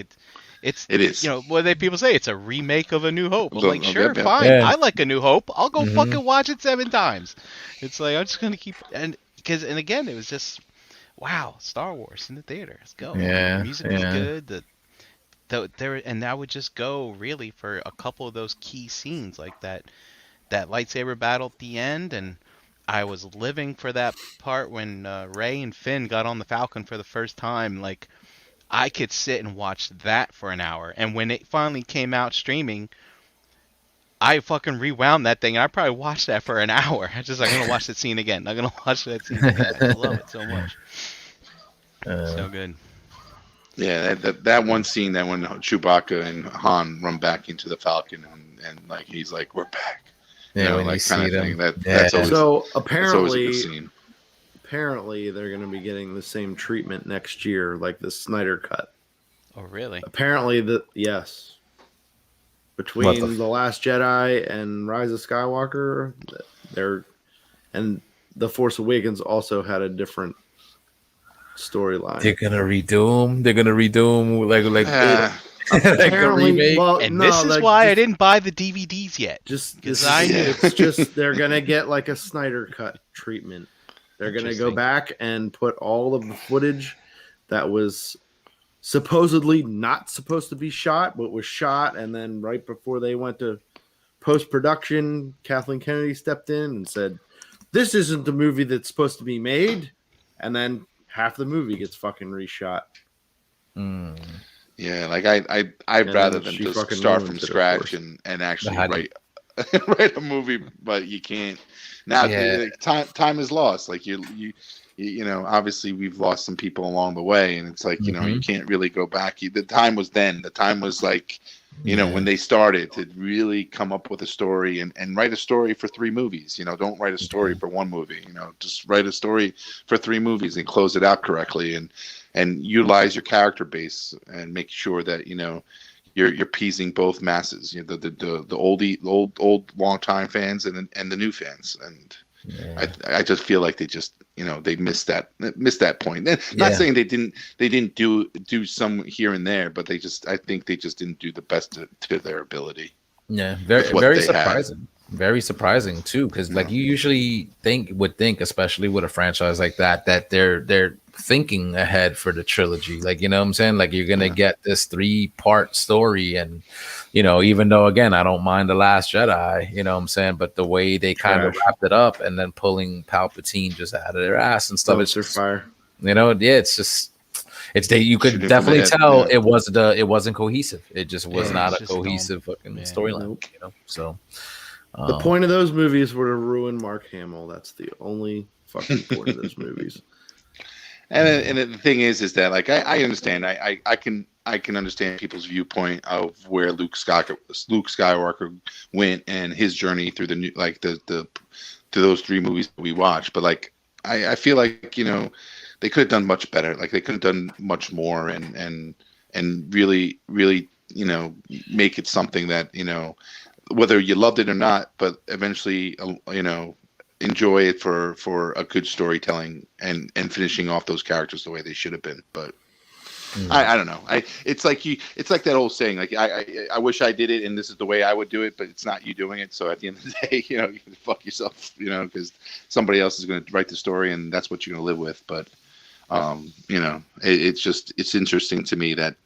it's It is. you know what people say. It's a remake of A New Hope. I'm like, sure, Yep, yep. fine. Yeah. I like A New Hope. I'll go Mhm. fucking watch it 7 times. It's like I'm just gonna keep and again, it was just wow, Star Wars in the theater. Let's go. Yeah, The music was yeah. good. And I would just go really for a couple of those key scenes like that lightsaber battle at the end, and I was living for that part when Rey and Finn got on the Falcon for the first time. Like I could sit and watch that for an hour, and when it finally came out streaming, I fucking rewound that thing, and I probably watched that for an hour. I'm gonna watch that scene again. I'm gonna watch that scene again. I love it so much. So good. Yeah, that one scene that when Chewbacca and Han run back into the Falcon and like he's like, we're back. Yeah, when like you see them. That's always So that's always a apparently, good scene. apparently they're going to be getting the same treatment next year, like the Snyder cut. Oh really? Apparently, yes. Between The Last Jedi and Rise of Skywalker, and The Force Awakens also had a different storyline. They're gonna redo them. They're gonna redo them like like a Apparently, remake. well, And no, this is like, why I didn't buy the DVDs yet. Just 'Cause this I is- knew. it's just they're gonna get like a Snyder cut treatment. They're gonna go Interesting. back and put all of the footage that was supposedly not supposed to be shot, but was shot, and then right before they went to post production, Kathleen Kennedy stepped in and said, "This isn't the movie that's supposed to be made," and then half the movie gets fucking reshot. Mm. Yeah, like I'd And rather than she just fucking start ruins from it, of scratch course. and actually Had to- write a movie, but you can't. Now Yeah. time is lost. Like you know, obviously we've lost some people along the way, and it's like you know you can't really go back. The time was then. The time was like you know when they started to really come up with a story and write a story for 3 movies. You know, don't write a story for 1 movie. You know, just write a story for 3 movies and close it out correctly and utilize your character base and make sure that you know you're appeasing both masses. You know, the old long time fans and the new fans. And I just feel like they just you know they missed that point. And not saying they didn't do some here and there, but I think they just didn't do the best to their ability. Yeah, with what very they had. surprising. Very surprising too, because like you usually would think, especially with a franchise like that they're thinking ahead for the trilogy. Like you know what I'm saying? Like you're gonna get this 3-part story, and you know, even though again I don't mind The Last Jedi, you know what I'm saying, but the way they kind of wrapped it up and then pulling Palpatine just out of their ass and stuff, it's just fire. You know, it's just. You could Shooting definitely from the head, tell yeah. it wasn't cohesive. It just was not a just cohesive fucking storyline. Nope. You know, so The point of those movies were to ruin Mark Hamill. That's the only fucking point of those movies. And the thing is that like I understand. I can understand people's viewpoint of where Luke Skywalker went and his journey through the new like the to those 3 movies that we watched. But like I feel like you know they could have done much better. Like they could have done much more and really you know make it something that you know whether you loved it or not, but eventually you know enjoy it for a good storytelling and finishing off those characters the way they should have been. But I don't know. It's like that old saying, like I wish I did it and this is the way I would do it, but it's not you doing it. So at the end of the day, you know, you can fuck yourself, you know, because somebody else is going to write the story and that's what you're going to live with. But you know, it's interesting to me that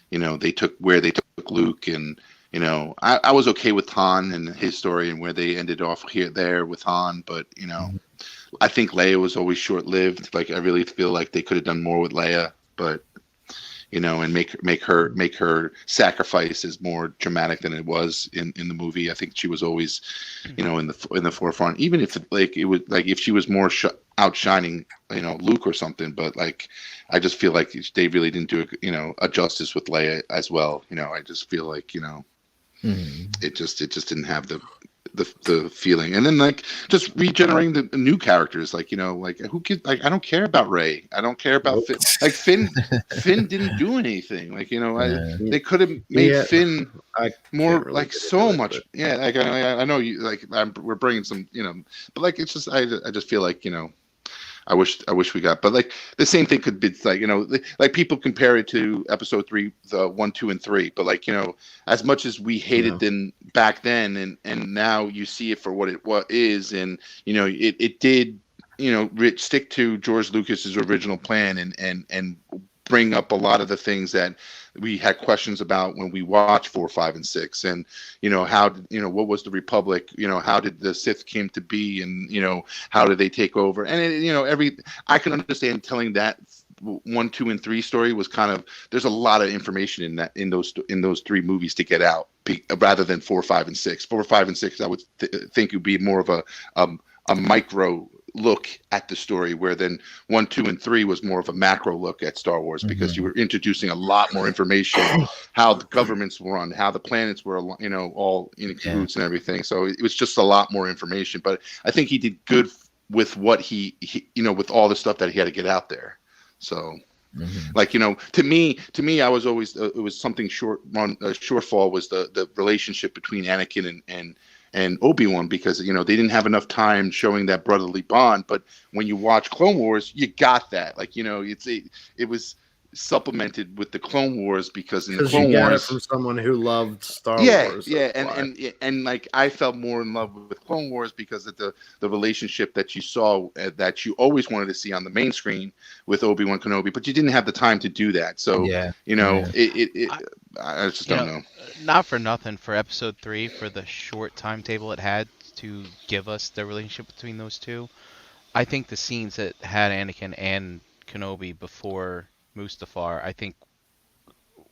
you know they took Luke and. You know, I was okay with Han and his story and where they ended off there with Han, but you know, I think Leia was always short-lived. Like I really feel like they could have done more with Leia, but you know, and make her sacrifice is more dramatic than it was in the movie. I think she was always, you know, in the forefront. Even if like it was like if she was more outshining, you know, Luke or something. But like, I just feel like they really didn't do a justice with Leia as well. You know, I just feel like you know. It just didn't have the feeling, and then like just regenerating the new characters, like like who could like I don't care about Ray, I don't care about Finn. Like Finn didn't do anything. Like they could have made Finn more really like so much. But... Yeah, like I know you like we're bringing some but like it's just I just feel like I wish we got, but like the same thing could be like like people compare it to episode 3, the 1, 2, and 3, but like as much as we hated them back then, and now you see it for what it is, and it did stick to George Lucas's original plan and bring up a lot of the things that we had questions about when we watched 4, 5, and 6, and how what was the Republic, how did the Sith came to be, and how did they take over, and I can understand telling that 1, 2, and 3 story was kind of, there's a lot of information in those 3 movies to get out, rather than 4, 5, and 6. 4, 5, and 6 I would think would be more of a micro look at the story, where then 1, 2, and 3 was more of a macro look at Star Wars, because you were introducing a lot more information, how the governments were run, how the planets were, all in cahoots and everything. So it was just a lot more information. But I think he did good with what he with all the stuff that he had to get out there. So. Like to me, I was always it was something shortfall was the relationship between Anakin and Obi-Wan, because they didn't have enough time showing that brotherly bond. But when you watch Clone Wars, you got that. Like it was supplemented with the Clone Wars, because in the Clone you got Wars, it from someone who loved Star Wars. And like I felt more in love with Clone Wars because of the relationship that you saw, that you always wanted to see on the main screen with Obi-Wan Kenobi, but you didn't have the time to do that. So I just don't know. Not for nothing, for episode 3, for the short timetable it had to give us the relationship between those two, I think the scenes that had Anakin and Kenobi before Mustafar, I think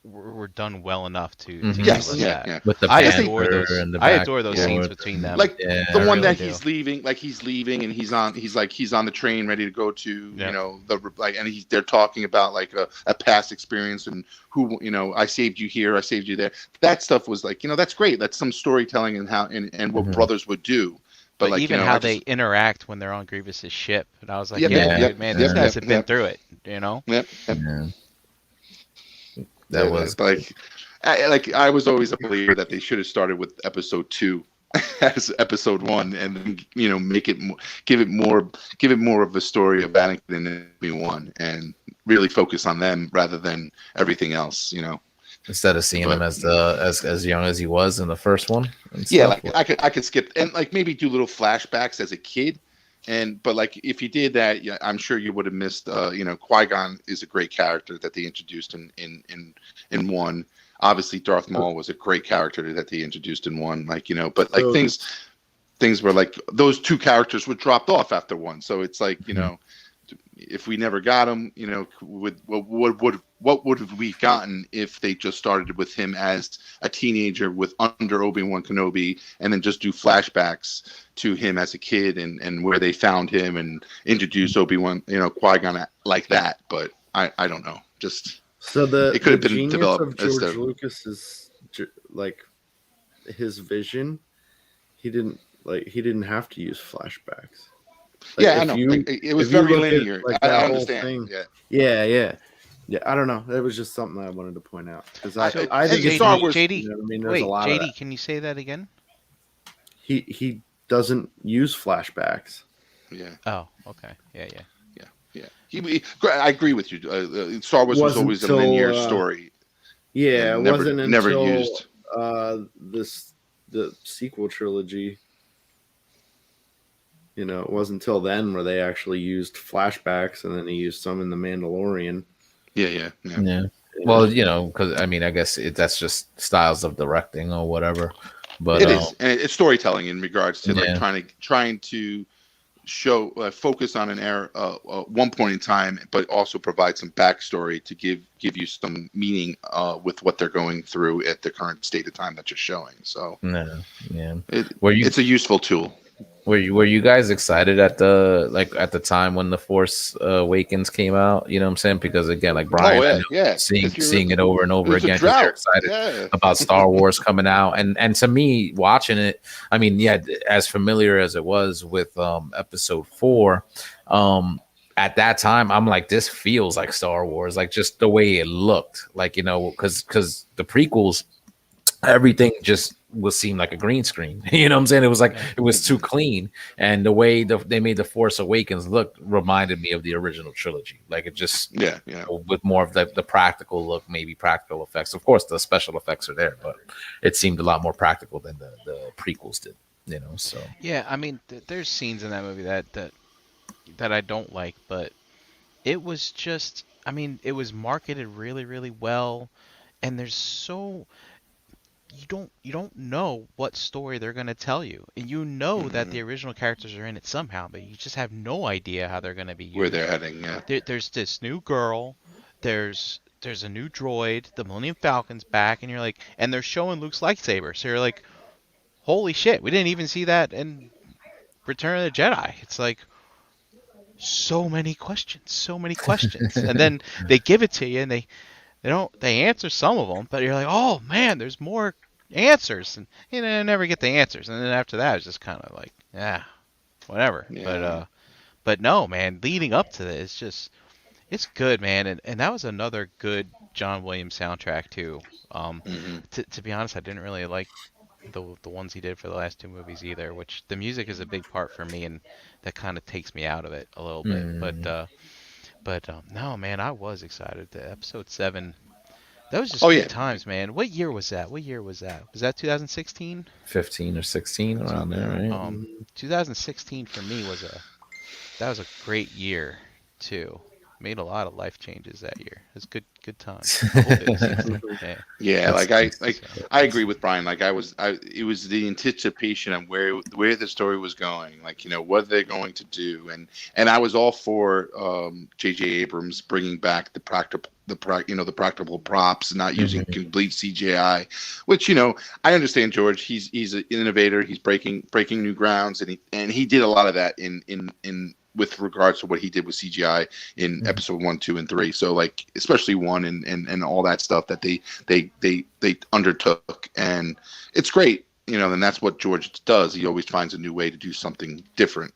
were done well enough to give us that. Yeah. With the I adore those scenes between them. Like the one that he's leaving, and he's on the train ready to go to and they're talking about like a past experience, and who I saved you here, I saved you there. That stuff was like that's great. That's some storytelling and how and what brothers would do. But like, even how they interact when they're on Grievous's ship, and I was like, man, these guys have been through it, That was like I was always a believer that they should have started with episode 2 as episode 1, and then make it give it more of a story of Anakin and Obi-Wan, and really focus on them rather than everything else. Instead of seeing him as young as he was in the first one. Like I could skip and like maybe do little flashbacks as a kid, but like if you did that, I'm sure you would have missed. Qui-Gon is a great character that they introduced in 1. Obviously, Darth Maul was a great character that they introduced in 1. But like things were like those 2 characters were dropped off after 1. So it's like if we never got him, what would have we gotten if they just started with him as a teenager under Obi-Wan Kenobi, and then just do flashbacks to him as a kid and where they found him and introduce Obi-Wan, Qui-Gon like that. But I don't know. Just so it could have been developed of George Lucas's like his vision. He didn't have to use flashbacks. I know. It was very linear. I understand. Yeah. I don't know. That was just something I wanted to point out, because I think JD, Star Wars. JD, there's a lot of that. Can you say that again? He doesn't use flashbacks. Yeah. Oh, okay. Yeah. I agree with you. Star Wars was always a linear story. Yeah, it wasn't until never used the sequel trilogy. It wasn't until then where they actually used flashbacks, and then he used some in The Mandalorian. Yeah. Well, because I guess that's just styles of directing or whatever. But it is, and it's storytelling in regards to like trying to show focus on an era, one point in time, but also provide some backstory to give you some meaning with what they're going through at the current state of time that you're showing. So it's a useful tool. Were you guys excited at the time when the Force Awakens came out? You know what I'm saying? Because again, like Brian, Oh I yeah, know yeah. seeing it over and over There's a again because you're drought. excited Yeah. about Star Wars coming out, and to me, watching it, I mean, yeah, as familiar as it was with Episode 4, at that time, I'm like, this feels like Star Wars, like just the way it looked, like because the prequels, everything just was seem like a green screen. You know what I'm saying? It was like it was too clean, and the way they made the Force Awakens look reminded me of the original trilogy. Like it just Yeah. with more of the practical look, maybe practical effects. Of course, the special effects are there, but it seemed a lot more practical than the prequels did. So Yeah, I mean, there's scenes in that movie that I don't like, but it was just, I mean, it was marketed really, really well, and you don't know what story they're going to tell you, and you know that the original characters are in it somehow, but you just have no idea how they're going to be used. Where they're heading, yeah. There's this new girl, there's a new droid, the Millennium Falcon's back, and you're like, and they're showing Luke's lightsaber, so you're like, holy shit, we didn't even see that in Return of the Jedi. It's like so many questions, and then they give it to you, and they answer some of them, but you're like, oh man, there's more answers, and never get the answers, and then after that it's just kind of like, yeah, whatever. Yeah. But no, man, leading up to this, it's good, man, and that was another good John Williams soundtrack too. To be honest, I didn't really like the ones he did for the last two movies either, which the music is a big part for me, and that kind of takes me out of it a little bit. But no, man, I was excited. The Episode 7, that was just good times, man. What year was that? Was that 2016? 15 or 16 around there, right? 2016 for me that was a great year too. Made a lot of life changes that year. It was good times. Yeah, I agree with Brian. Like it was the anticipation of where the story was going. Like what they're going to do, and I was all for J.J. Abrams bringing back the practical props and not using complete CGI. Which I understand George. He's an innovator. He's breaking new grounds, and he did a lot of that in with regards to what he did with CGI in Episode 1, 2, and 3. So like especially 1 and all that stuff that they undertook, and it's great, and that's what George does. He always finds a new way to do something different.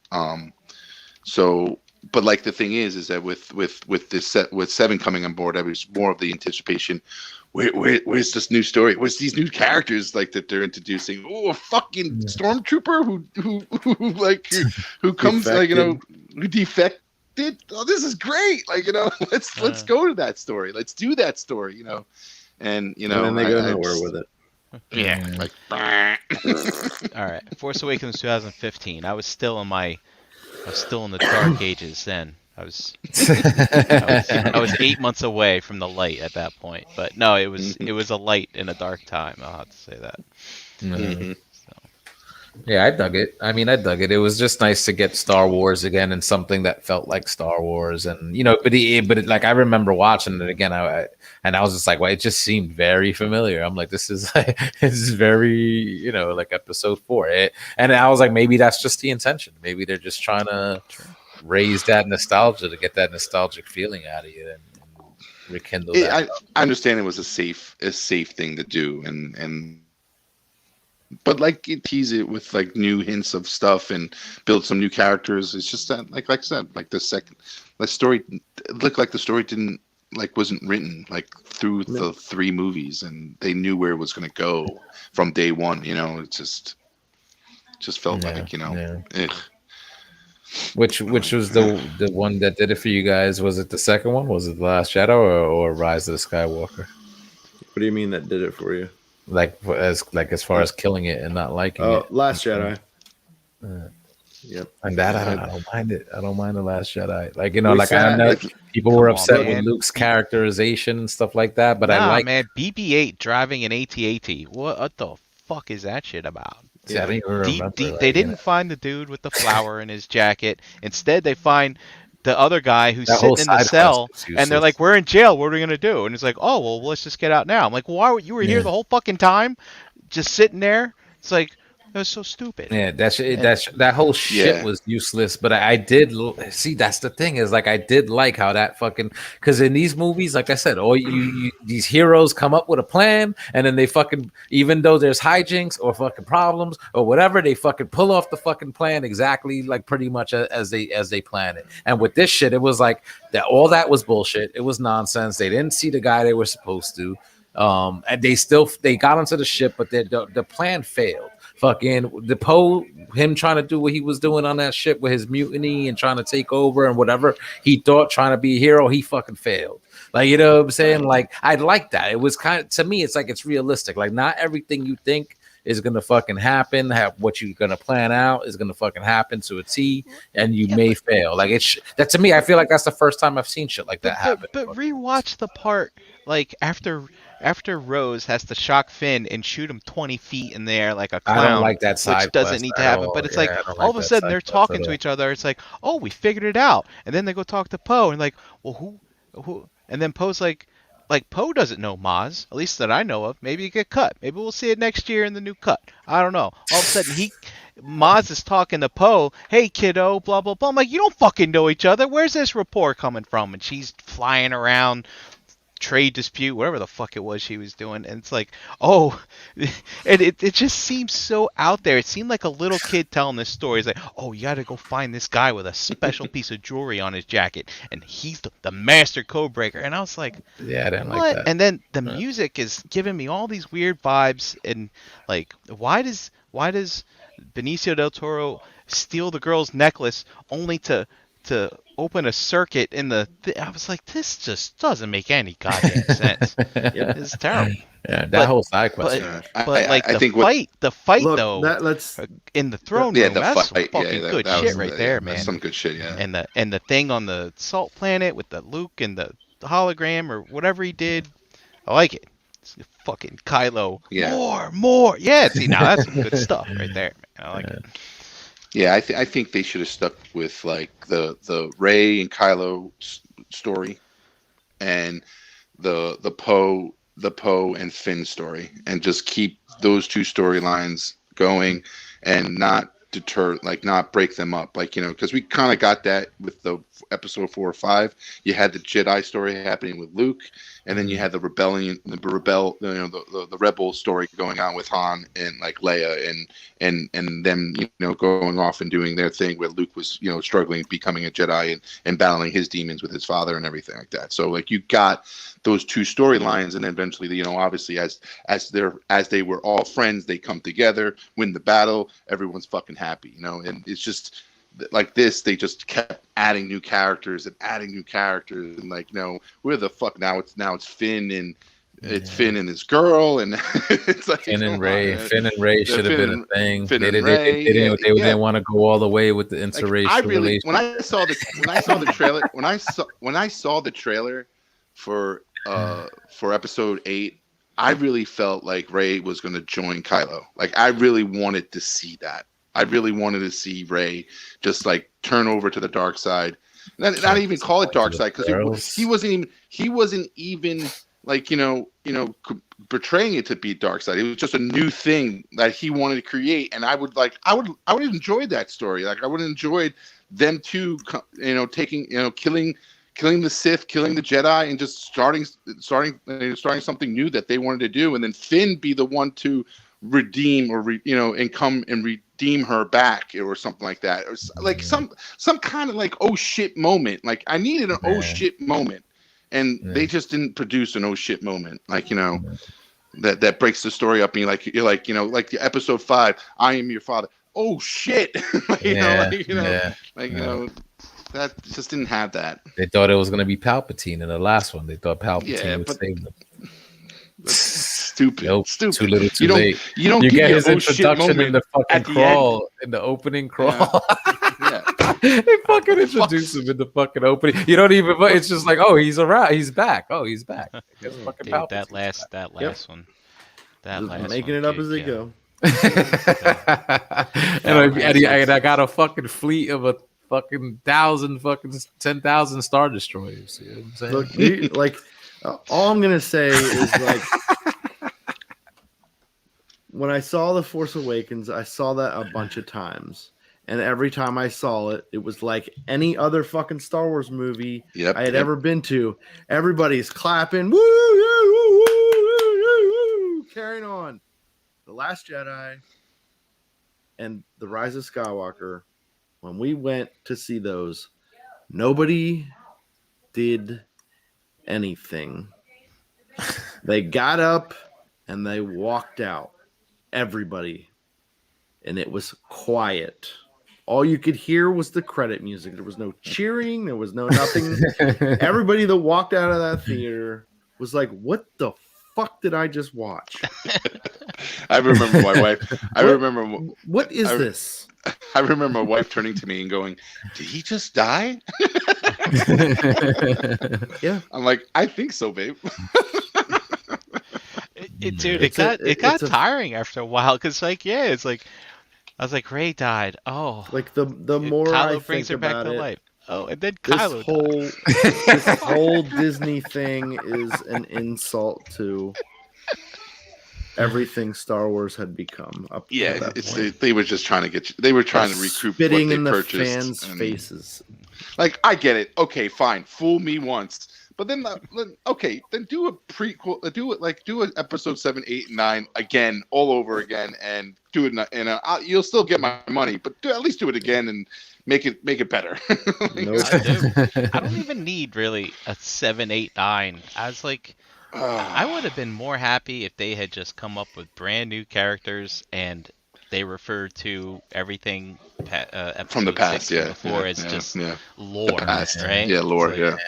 So but like the thing is that with this set with 7 coming on board, I was more of the anticipation. Where's this new story? Where's these new characters like that they're introducing? Oh, a fucking stormtrooper who comes Defected. Who defected. Oh, this is great. Let's go to that story. Let's do that story. And then they go nowhere with it. Yeah. Like. All right, Force Awakens 2015. I was still in the dark ages then. I was 8 months away from the light at that point, but no, it was a light in a dark time. I'll have to say that. Yeah, I dug it. I mean, I dug it. It was just nice to get Star Wars again and something that felt like Star Wars, and like I remember watching it again. I was just like, well, it just seemed very familiar. I'm like, this is very like Episode 4, and I was like, maybe that's just the intention. Maybe they're just trying to raise that nostalgia to get that nostalgic feeling out of you and rekindle that. I understand it was a safe thing to do, but like you tease it with like new hints of stuff and build some new characters. It's just that like I said, like the story looked like the story wasn't written like through the 3 movies, and they knew where it was going to go from day one. It just felt ugh. Which was the one that did it for you guys? Was it the second one? Was it The Last Shadow or Rise of the Skywalker? What do you mean that did it for you? Like as far as killing it and not liking it. Last Jedi. Yep. And that I don't mind it. I don't mind The Last Jedi. I know people were upset with Luke's characterization and stuff like that, but I like man, BB-8 driving an AT-AT. What the fuck is that shit about? Yeah, I don't even remember. They didn't find the dude with the flower in his jacket. Instead, they find the other guy who's sitting in the cell, and they're like, "We're in jail. What are we gonna do?" And it's like, "Oh, well, let's just get out now." I'm like, "Why? You were here the whole fucking time, just sitting there." It's like, It was so stupid. Yeah, that whole shit was useless. But I did see. That's the thing is like I did like how that fucking because in these movies, like I said, all you these heroes come up with a plan, and then they fucking even though there's hijinks or fucking problems or whatever, they fucking pull off the fucking plan exactly like pretty much as they plan it. And with this shit, it was like that. All that was bullshit. It was nonsense. They didn't see the guy they were supposed to. And they got onto the ship, but the plan failed. Fucking the Poe, him trying to do what he was doing on that ship with his mutiny and trying to take over and whatever he thought trying to be a hero, he fucking failed. Like, you know what I'm saying? Like, I like that. It was kind of, to me, it's like it's realistic. Like, not everything you think is gonna fucking happen. What you're gonna plan out is gonna fucking happen to a T, and you may fail. Like that to me, I feel like that's the first time I've seen shit like that happen. But rewatch the part like after Rose has to shock Finn and shoot him 20 feet in the air like a clown. I don't like that side, which doesn't need to happen. But it's like all of a sudden they're talking to each other. It's like, oh, we figured it out, and then they go talk to Poe and like, well, who? And then Poe's like Poe doesn't know Maz, at least that I know of. Maybe it get cut. Maybe we'll see it next year in the new cut. I don't know. All of a sudden Maz is talking to Poe. Hey kiddo, blah blah blah. I'm like, you don't fucking know each other. Where's this rapport coming from? And she's flying around, trade dispute, whatever the fuck it was she was doing, and it's like, oh, and it just seems so out there. It seemed like a little kid telling this story. It's like, oh, you got to go find this guy with a special piece of jewelry on his jacket, and he's the master code breaker. And I was like, yeah, I didn't what? like that. And then the music is giving me all these weird vibes, and like, why does Benicio del Toro steal the girl's necklace only to open a circuit in the I was like, this just doesn't make any goddamn sense. It's terrible. Yeah, that whole side quest. But like the fight though, in the throne room, that's some fucking good shit right there, man. Some good shit, yeah. And the thing on the salt planet with the Luke and the hologram or whatever he did, I like it. It's fucking Kylo. Yeah. More. Yeah, see, now that's some good stuff right there, man. I like it. Yeah, I think they should have stuck with like the Rey and Kylo story, and the Poe and Finn story, and just keep those two storylines going, and not break them up, like, you know, because we kind of got that with the episode 4 or 5. You had the Jedi story happening with Luke, and then you had the rebel story going on with Han and like Leia and them, you know, going off and doing their thing where Luke was, you know, struggling, becoming a Jedi and battling his demons with his father and everything like that. So like you got those two storylines, and then eventually, you know, obviously as they were all friends, they come together, win the battle, everyone's fucking happy, you know. And it's just like this, they just kept adding new characters and like, you know, where the fuck now it's Finn and it's Finn and his girl, and it's like Finn and Rey should have been a thing. They didn't want to go all the way with the interracial. Like, when I saw the trailer for episode 8, I really felt like Rey was going to join Kylo. Like, I really wanted to see that. I really wanted to see Rey just like turn over to the dark side. Not even call it dark side, because he wasn't even like, you know, betraying it to be dark side. It was just a new thing that he wanted to create, and I would have enjoyed that story. Like, I would have enjoyed them two, you know, taking, you know, killing the Sith, killing the Jedi, and just starting something new that they wanted to do, and then Finn be the one to redeem and come and redeem her back or something like that, or like some kind of like oh shit moment. Like, I needed an oh shit moment, and they just didn't produce an oh shit moment. Like, you know, that breaks the story up. And you're like, you know, like the episode 5, I am your father. Oh shit, you know, that just didn't have that. They thought it was going to be Palpatine in the last one. They thought Palpatine would save them. Stupid. Nope, Stupid. Too little, too late. You get his introduction in the fucking crawl, in the opening crawl. Yeah. They fucking introduce him in the fucking opening. You don't even. It's just like, oh, he's around. He's back. Oh, he's back. Dude, that last one. Making it up as they go. And I got a fucking fleet of a fucking 10,000 Star Destroyers. You know what I'm saying? Look, all I'm gonna say is like, when I saw The Force Awakens, I saw that a bunch of times. And every time I saw it, it was like any other fucking Star Wars movie I had ever been to. Everybody's clapping, woo, woo, woo, woo, woo, woo, carrying on. The Last Jedi and The Rise of Skywalker, when we went to see those, nobody did anything. They got up and they walked out. Everybody. And it was quiet. All you could hear was the credit music. There was no cheering. There was no nothing. Everybody that walked out of that theater was like, what the fuck did I just watch? I remember my wife. What is this? I remember my wife turning to me and going, "Did he just die?" Yeah. I'm like, I think so, babe. It got tiring after a while because, like, yeah, it's like I was like, Rey died. Oh, like the more Kylo I brings think her back about to it, life. Oh, and then Kylo this whole Disney thing is an insult to everything Star Wars had become up to that point. They were just trying to get you. They were trying to recoup spitting what they in the purchased. fans' faces. Like, I get it. Okay, fine. Fool me once. But then then do a prequel. Do an episode 7, 8, and 9 again, all over again, and do it. You'll still get my money, but at least do it again and make it better. Nope. I don't even need really a 7, 8, 9. I was like, I would have been more happy if they had just come up with brand new characters and they refer to everything from the past, before as just lore, past, right? Yeah, lore, like,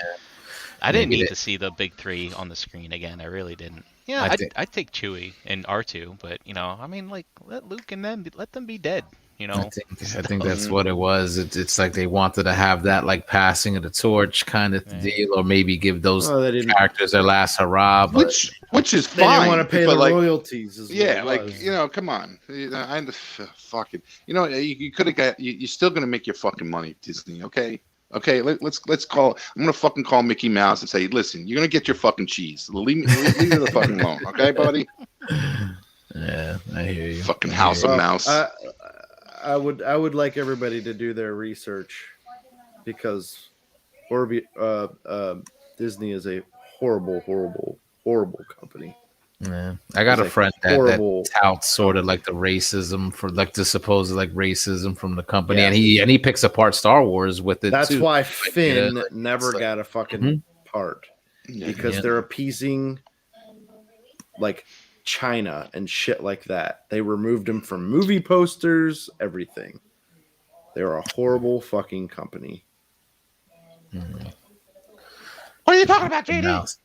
I didn't need to see the big three on the screen again. I really didn't. Yeah, I'd take Chewie and R2, but I mean, like, let Luke and them let them be dead. I think that's what it was. It's like they wanted to have that like passing of the torch kind of deal, or maybe give those characters their last hurrah. But which is fine. They didn't want to pay the royalties. Come on. I'm fucking. You could have got. You're still gonna make your fucking money, Disney. Okay. Let's call. I'm gonna fucking call Mickey Mouse and say, listen, you're gonna get your fucking cheese. Leave me the fucking alone, okay, buddy? Yeah, I hear you. Fucking House of Mouse. I would like everybody to do their research because Disney is a horrible company. Yeah, I got a friend that touts sort of like the racism for like the supposed like racism from the company, and he picks apart Star Wars with it. That's why Finn never got a fucking part because they're appeasing like China and shit like that. They removed him from movie posters, everything. They're a horrible fucking company. What are you talking about, JD?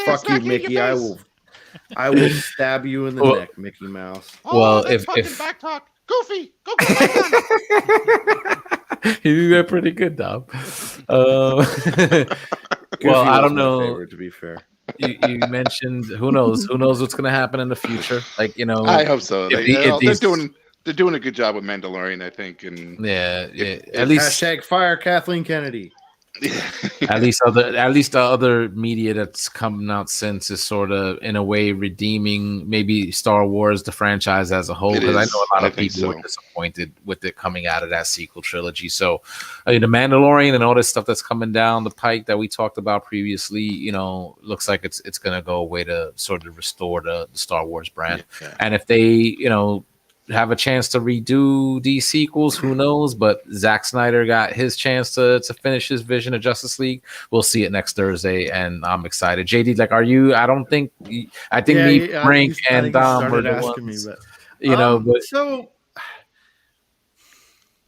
Fuck you, Mickey. I will stab you in the neck, Mickey Mouse. Well, if back talk, Goofy, go. You do that pretty good, Dom. Well, I don't know. Favorite, to be fair. You mentioned who knows what's going to happen in the future. Like I hope so. They're doing a good job with Mandalorian, I think. And at least #fire Kathleen Kennedy. at least the other media that's coming out since is sort of in a way redeeming maybe Star Wars, the franchise as a whole, because I know a lot of people were disappointed with it coming out of that sequel trilogy. So the Mandalorian and all this stuff that's coming down the pike that we talked about previously, looks like it's gonna go away to sort of restore the Star Wars brand. And if they have a chance to redo these sequels, who knows? But Zack Snyder got his chance to finish his vision of Justice League. We'll see it next Thursday, and I'm excited. JD, like, are you? I think Frank and Dom were the ones. But so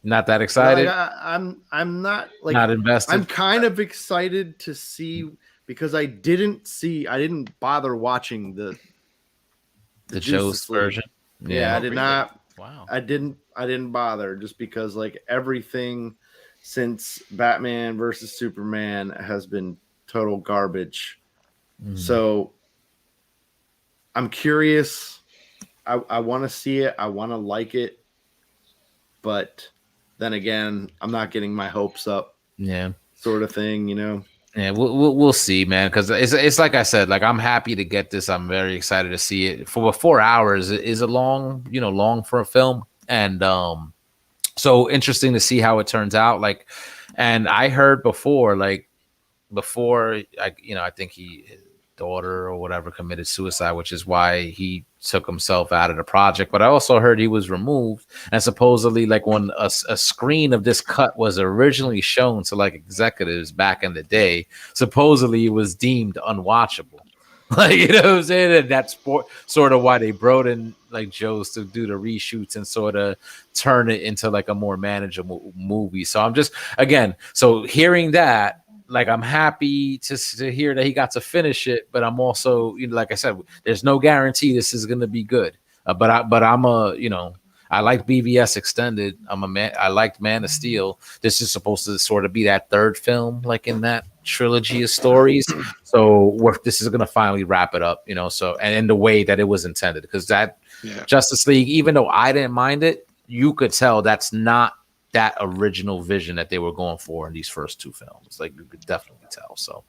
not that excited. I'm not not invested. I'm kind of excited to see because I didn't bother watching the Joe's version. Yeah, I did not. Wow. I didn't bother just because like everything since Batman versus Superman has been total garbage. So I'm curious. I want to see it. I want to like it. But then again, I'm not getting my hopes up. Yeah. Sort of thing, Yeah, we'll see, man. Because it's like I said, like I'm happy to get this. I'm very excited to see it. For 4 hours is a long for a film, and so interesting to see how it turns out. Like, and I heard before I think his daughter or whatever committed suicide, which is why he took himself out of the project. But I also heard he was removed, and supposedly like when a screen of this cut was originally shown to like executives back in the day, supposedly it was deemed unwatchable. Like, you know what I'm saying? And that's sort of why they brought in like Joe's to do the reshoots and sort of turn it into like a more manageable movie. So I'm just, again, so hearing that, like, I'm happy to hear that he got to finish it, but I'm also, like I said, there's no guarantee this is going to be good. I like BVS Extended. I liked Man of Steel. This is supposed to sort of be that third film, like in that trilogy of stories. So this is going to finally wrap it up, so, and in the way that it was intended, because that Justice League, even though I didn't mind it, you could tell that's not that original vision that they were going for in these first two films. Like, you could definitely tell. So,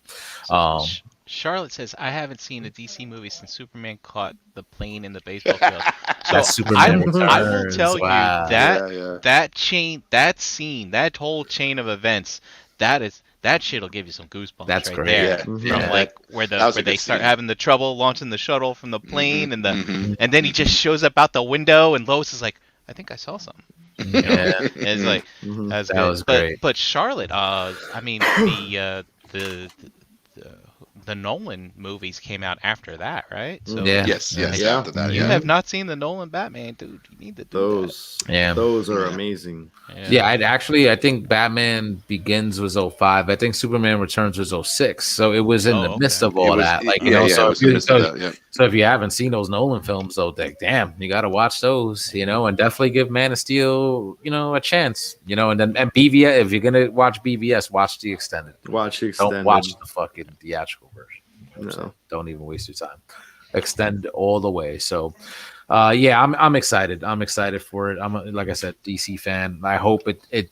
Charlotte says, I haven't seen a DC movie since Superman caught the plane in the baseball field. So I will tell you that chain, that scene, that whole chain of events, that shit'll give you some goosebumps. That's right great. There. From like where they start having the trouble launching the shuttle from the plane, and then he just shows up out the window, and Lois is like, I think I saw something. And it's like that was great. But Charlotte, I mean, the Nolan movies came out after that, right? So yes, after that. You have not seen the Nolan Batman, dude. You need to do those. That. Yeah, those are amazing. I think Batman Begins was 05. I think Superman Returns was 06. So it was in the midst of all that. Like, so if you haven't seen those Nolan films, though, damn, you got to watch those, and definitely give Man of Steel, a chance, and then BVS, if you're gonna watch BVS, watch the extended. Don't watch the fucking theatrical version. So don't even waste your time. Extend all the way. So. I'm excited. I'm excited for it. I'm, like I said, DC fan. I hope it's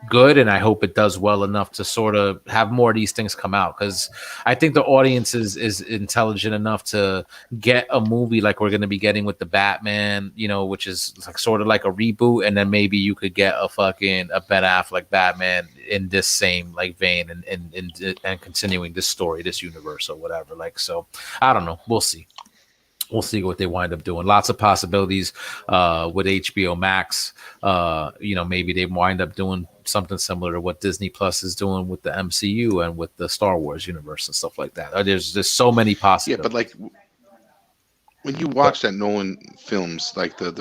good, and I hope it does well enough to sort of have more of these things come out, because I think the audience is intelligent enough to get a movie like we're going to be getting with the Batman, which is like sort of like a reboot, and then maybe you could get a Ben Affleck Batman in this same like vein and continuing this story, this universe or whatever. Like, so I don't know. We'll see. We'll see what they wind up doing. Lots of possibilities with HBO Max. Maybe they wind up doing something similar to what Disney Plus is doing with the MCU and with the Star Wars universe and stuff like that. There's so many possibilities. Yeah, but like when you watch that Nolan films, like the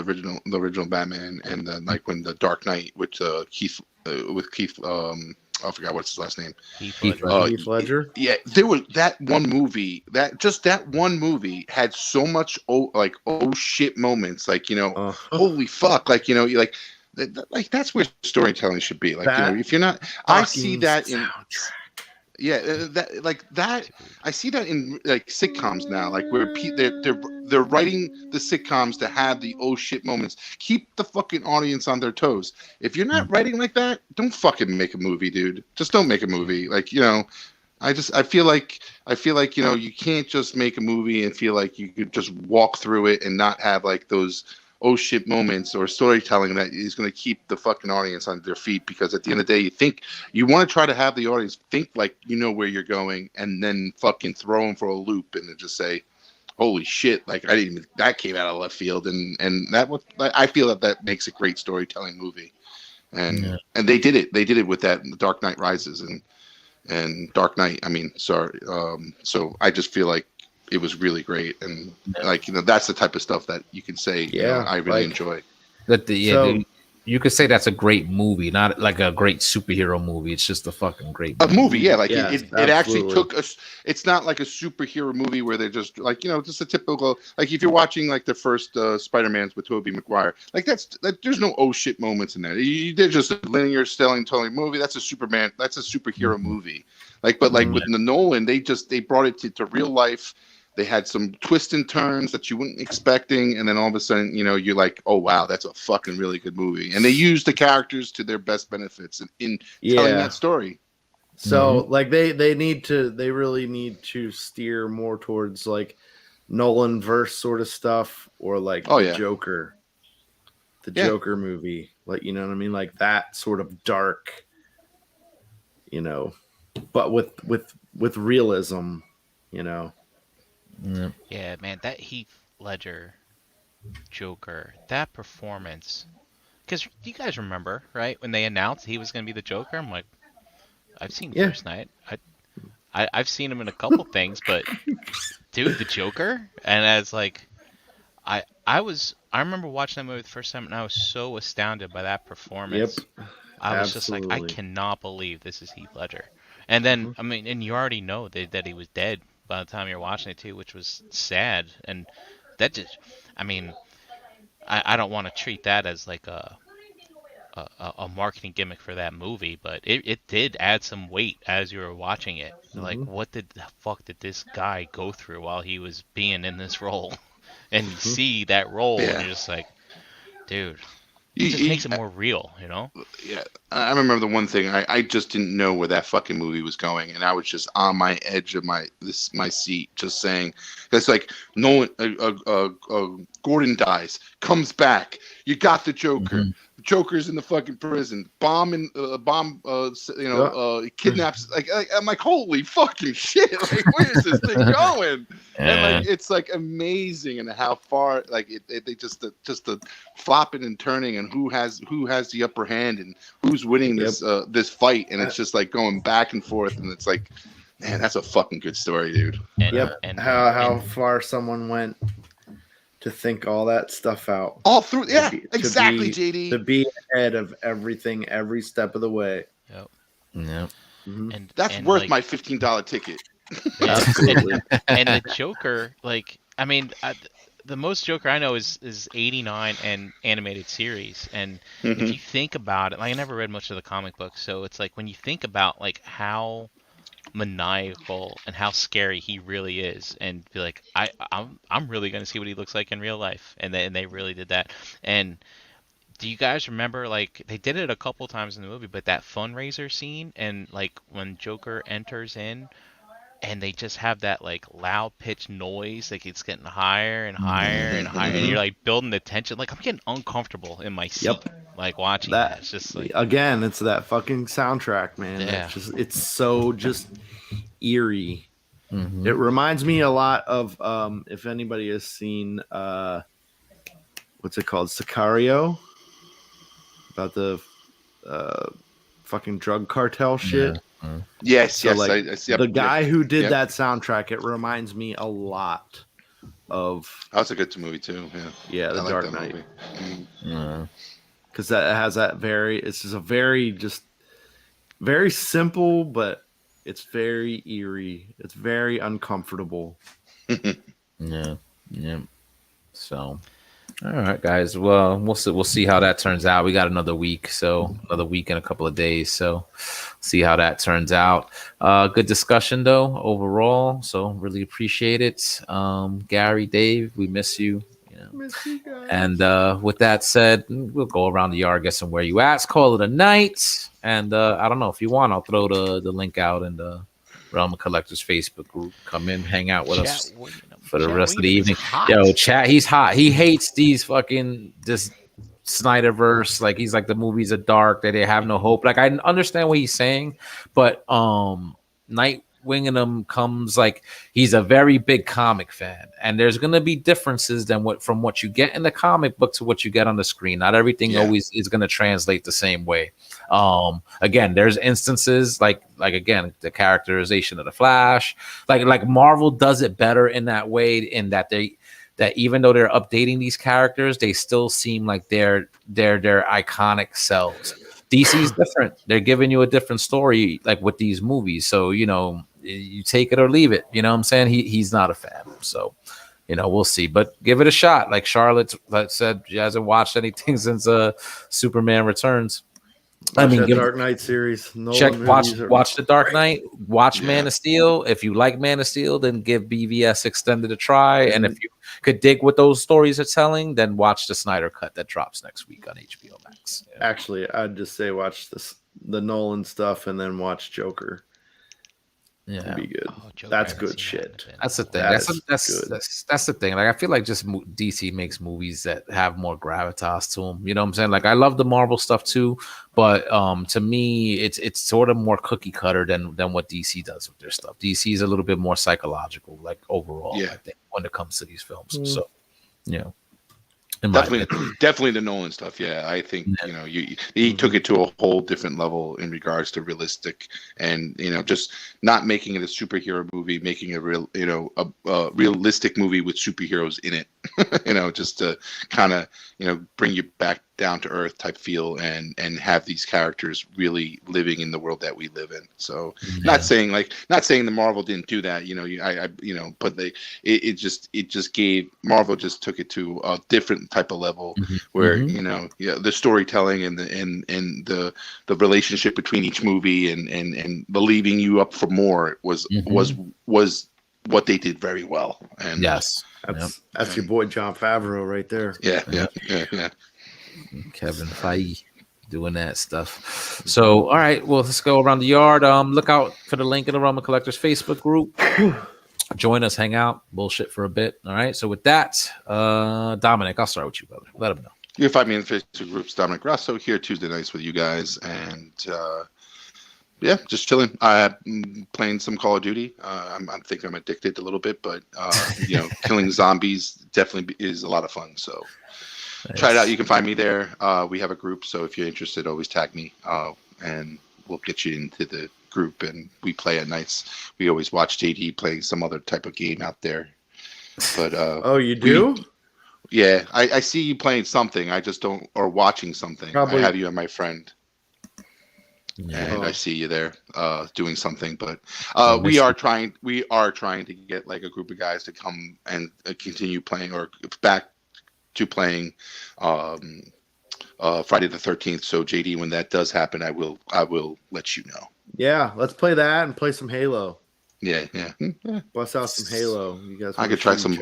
original Batman, and then like when the Dark Knight with Keith. I forgot what's his last name. Heath Ledger. Yeah, there was that one movie. That one movie had so much shit moments. Like, holy fuck. Like, like that's where storytelling should be. Like, if you're not, I see that in. Soundtrack. Yeah, I see that in like sitcoms now, like where they're writing the sitcoms to have the oh shit moments. Keep the fucking audience on their toes. If you're not writing like that, don't fucking make a movie, dude. Just don't make a movie. Like, I feel like you can't just make a movie and feel like you could just walk through it and not have like those oh shit moments or storytelling that is going to keep the fucking audience on their feet, because at the end of the day, you want to try to have the audience think like you know where you're going, and then fucking throw them for a loop and then just say, holy shit, like that came out of left field, and I feel that makes a great storytelling movie, and they did it with that Dark Knight Rises and Dark Knight. I mean, sorry. So I just feel like it was really great, and that's the type of stuff that you can say I really enjoy. You could say that's a great movie, not like a great superhero movie. It's just a fucking great movie. A movie. It actually took us. It's not like a superhero movie where they're just like, just a typical, like if you're watching like the first Spider-Man's with Tobey Maguire, like there's no oh shit moments in that. They're just a linear storytelling movie. That's a superhero movie. With the Nolan, they brought it to real life. They had some twists and turns that you weren't expecting, and then all of a sudden, you're like, "Oh wow, that's a fucking really good movie." And they used the characters to their best benefits in telling that story. So like they really need to steer more towards like Nolan verse sort of stuff, or like Joker, the Joker movie, like, you know what I mean, like that sort of dark, you know, but with realism, you know. Yeah, man, that Heath Ledger Joker, that performance. Because you guys remember, right, when they announced he was going to be the Joker? I'm like, I've seen First Night. I've seen him in a couple things, but dude, the Joker, and as like, I remember watching that movie the first time, and I was so astounded by that performance. I was just like, I cannot believe this is Heath Ledger. And then, I mean, and you already know that he was dead by the time you're watching it too, which was sad. And that just, I mean, I don't want to treat that as like a marketing gimmick for that movie, but it did add some weight as you were watching it. Like, what the fuck did this guy go through while he was being in this role? And you see that role, and you're just like, dude, it just makes it more real, you know? Yeah, I remember the one thing, I just didn't know where that fucking movie was going, and I was just on my edge of my seat, just saying, it's like Nolan, Gordon dies, comes back, you got the Joker. Joker's in the fucking prison. Kidnaps. Like I'm like, holy fucking shit! Like, where's this thing going? And like, it's like amazing, and how far like they just the flopping and turning, and who has the upper hand, and who's winning this fight, and it's just like going back and forth, and it's like, man, that's a fucking good story, dude. And how far someone went to think all that stuff out. All through, exactly, JD. To be ahead of everything, every step of the way. Yep. And that's worth like, my $15 ticket. Absolutely. And the Joker, like, I mean, the most Joker I know is 89 and animated series. And if you think about it, like, I never read much of the comic book, so it's like when you think about like how maniacal and how scary he really is, and be like, I'm really gonna see what he looks like in real life, and they really did that. And do you guys remember, like, they did it a couple times in the movie, but that fundraiser scene, and like when Joker enters in, and they just have that like loud pitched noise, like it's getting higher and higher and higher, and you're like building the tension. Like, I'm getting uncomfortable in my seat, like watching that. It's just like, again, it's that fucking soundtrack, man. Yeah. It's so just eerie. It reminds me a lot of if anybody has seen what's it called, Sicario, about the fucking drug cartel shit. Yes, like, I see the guy who did that soundtrack. It reminds me a lot of. That's a good movie too. Yeah, The Dark Knight. Because that has that it's just a very simple, but it's very eerie. It's very uncomfortable. Yeah. So, all right, guys. Well, we'll see how that turns out. We got another week and a couple of days. So, see how that turns out. Good discussion though overall. So, really appreciate it. Gary, Dave, we miss you. Miss you guys. And with that said, we'll go around the yard, get some where you at. Call it a night. And I don't know, if you want, I'll throw the link out in the Realm of Collectors Facebook group. Come in, hang out with us for the rest of the evening. Yo, chat, he's hot. He hates these fucking this Snyderverse. Like, he's like, the movies are dark, that they have no hope. Like, I understand what he's saying, but Nightwing in him comes, like, he's a very big comic fan, and there's gonna be differences from what you get in the comic book to what you get on the screen. Not everything always is gonna translate the same way. Again, there's instances like again, the characterization of the Flash, like Marvel does it better in that way, in that that even though they're updating these characters, they still seem like they're iconic selves. DC's different. They're giving you a different story, like with these movies. So, you take it or leave it. You know what I'm saying? He's not a fan. So, we'll see. But give it a shot. Like Charlotte said, she hasn't watched anything since Superman Returns. The Dark Knight series. Watch the Dark Knight. Watch Man of Steel. If you like Man of Steel, then give BVS Extended a try. And if you could dig what those stories are telling, then watch the Snyder Cut that drops next week on HBO Max. Actually, I'd just say watch the Nolan stuff and then watch Joker. Yeah, be good. Oh, Joker, That's I haven't good seen that in a shit. bit. that's the thing. That That's is good. that's the thing. Like I feel like just DC makes movies that have more gravitas to them. You know what I'm saying? Like I love the Marvel stuff too, but to me, it's sort of more cookie cutter than what DC does with their stuff. DC is a little bit more psychological, like overall. Yeah. I think when it comes to these films. Mm. So you know, in my opinion. Definitely the Nolan stuff. Yeah, I think Yeah. he took it to a whole different level in regards to realistic, and just not making it a superhero movie, making a real a realistic movie with superheroes in it. Just to kind of bring you back down to earth type feel, and have these characters really living in the world that we live in. So not saying the Marvel didn't do that. But it just gave Marvel just took it to a different type of level where the storytelling and the relationship between each movie and the leaving you up for more was what they did very well. And Yes. That's your boy Jon Favreau right there. Yeah. Kevin Feige doing that stuff. So, all right, well, let's go around the yard. Look out for the link in the Roman Collectors Facebook group. Join us, hang out, bullshit for a bit. All right. So with that, Dominic, I'll start with you, brother. Let him know. You can find me in the Facebook groups, Dominic Rosso, here Tuesday nights with you guys, and just chilling. I'm playing some Call of Duty. I think I'm addicted a little bit, but killing zombies definitely is a lot of fun. So try it out. You can find me there. We have a group, so if you're interested, always tag me, and we'll get you into the group. And we play at nights. We always watch JD playing some other type of game out there. But oh, you do? Yeah, I see you playing something. I just don't, or watching something. Probably. I have you and my friend. Yeah. And I see you there doing something, but we are trying to get like a group of guys to come and continue playing or back to playing Friday the 13th. So JD, when that does happen, I will let you know. Yeah, let's play that and play some Halo. Yeah. Bust out some Halo. You guys. I could try some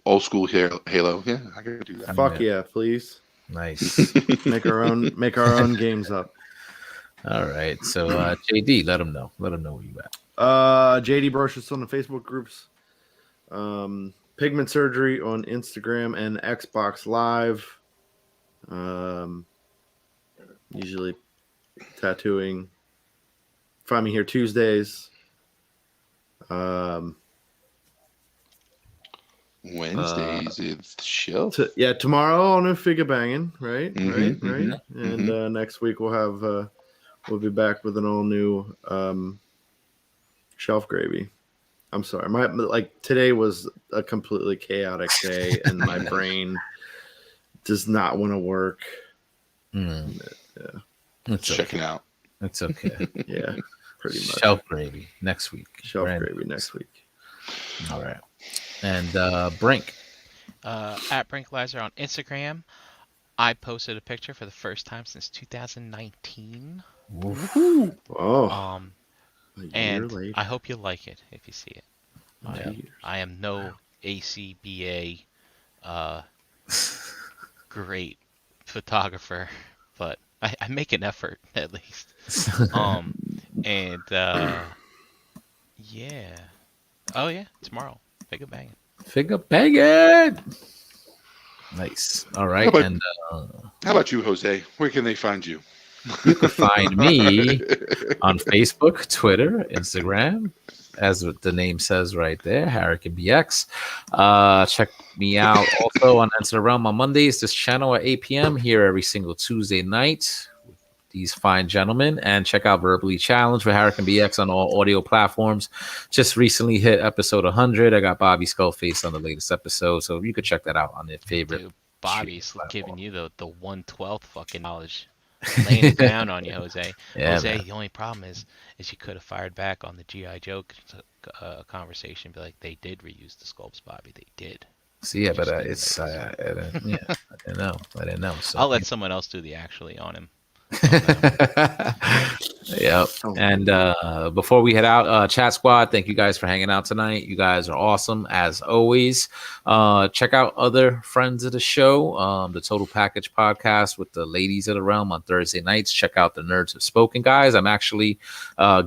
old school Halo. Yeah, I could do that. Fuck yeah, please. Nice. Make our own games up. All right. So JD, let him know. Let him know where you at. JD Brocious on the Facebook groups. Pigment Surgery on Instagram and Xbox Live. Usually tattooing. Find me here Tuesdays. Wednesdays it's chill. Tomorrow on a figure banging, right? Mhm, Right. And next week we'll be back with an all new shelf gravy. I'm sorry, today was a completely chaotic day, and my brain does not want to work. Yeah, It's checking out. It's okay. Yeah, pretty much. Shelf gravy next week. Gravy next week. All right. And Brink. At Brinklizer on Instagram. I posted a picture for the first time since 2019. Oh. And later. I hope you like it if you see it. I am no ACBA great photographer, but I make an effort at least. And yeah. Oh yeah, tomorrow. Figure banging. Figure banging. Nice. All right. How about you, Jose? Where can they find you? You can find me on Facebook, Twitter, Instagram, as the name says right there, Hurricane BX. Check me out also on Enter the Realm on Mondays, this channel at 8 p.m. here every single Tuesday night with these fine gentlemen. And check out Verbally Challenged with Hurricane BX on all audio platforms. Just recently hit episode 100. I got Bobby Skullface on the latest episode, so you could check that out on your favorite. Dude, Bobby's giving you the 1/12 fucking knowledge. Laying it down on you, Jose. Yeah, Jose, man. the only problem is you could have fired back on the G.I. Joe conversation. Be like, they did reuse the sculpts, Bobby. They did. See, yeah, but I didn't know. I didn't know. So, I'll let someone else do the actually on him. Yep. And before we head out, Chat Squad, thank you guys for hanging out tonight. You guys are awesome as always. Check out other friends of the show, the Total Package podcast with the ladies of the realm on Thursday nights. Check out the Nerds Have Spoken, guys. I'm actually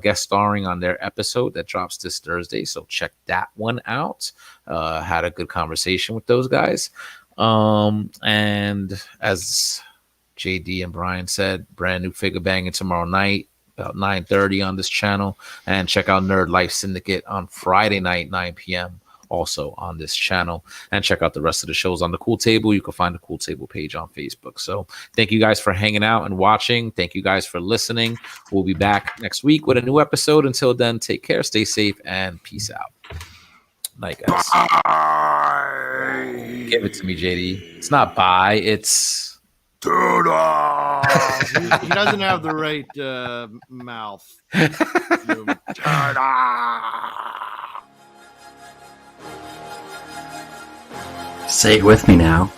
guest starring on their episode that drops this Thursday, so check that one out. Had a good conversation with those guys. And as JD and Brian said, brand new figure banging tomorrow night about 9:30 on this channel, and check out Nerd Life Syndicate on Friday night 9 p.m. also on this channel, and check out the rest of the shows on the Cool Table. You can find the Cool Table page on Facebook. So thank you guys for hanging out and watching. Thank you guys for listening. We'll be back next week with a new episode. Until then, take care, stay safe, and peace out. Night, guys. Bye. Give it to me, JD. It's not bye, it's he doesn't have the right mouth. Say it with me now.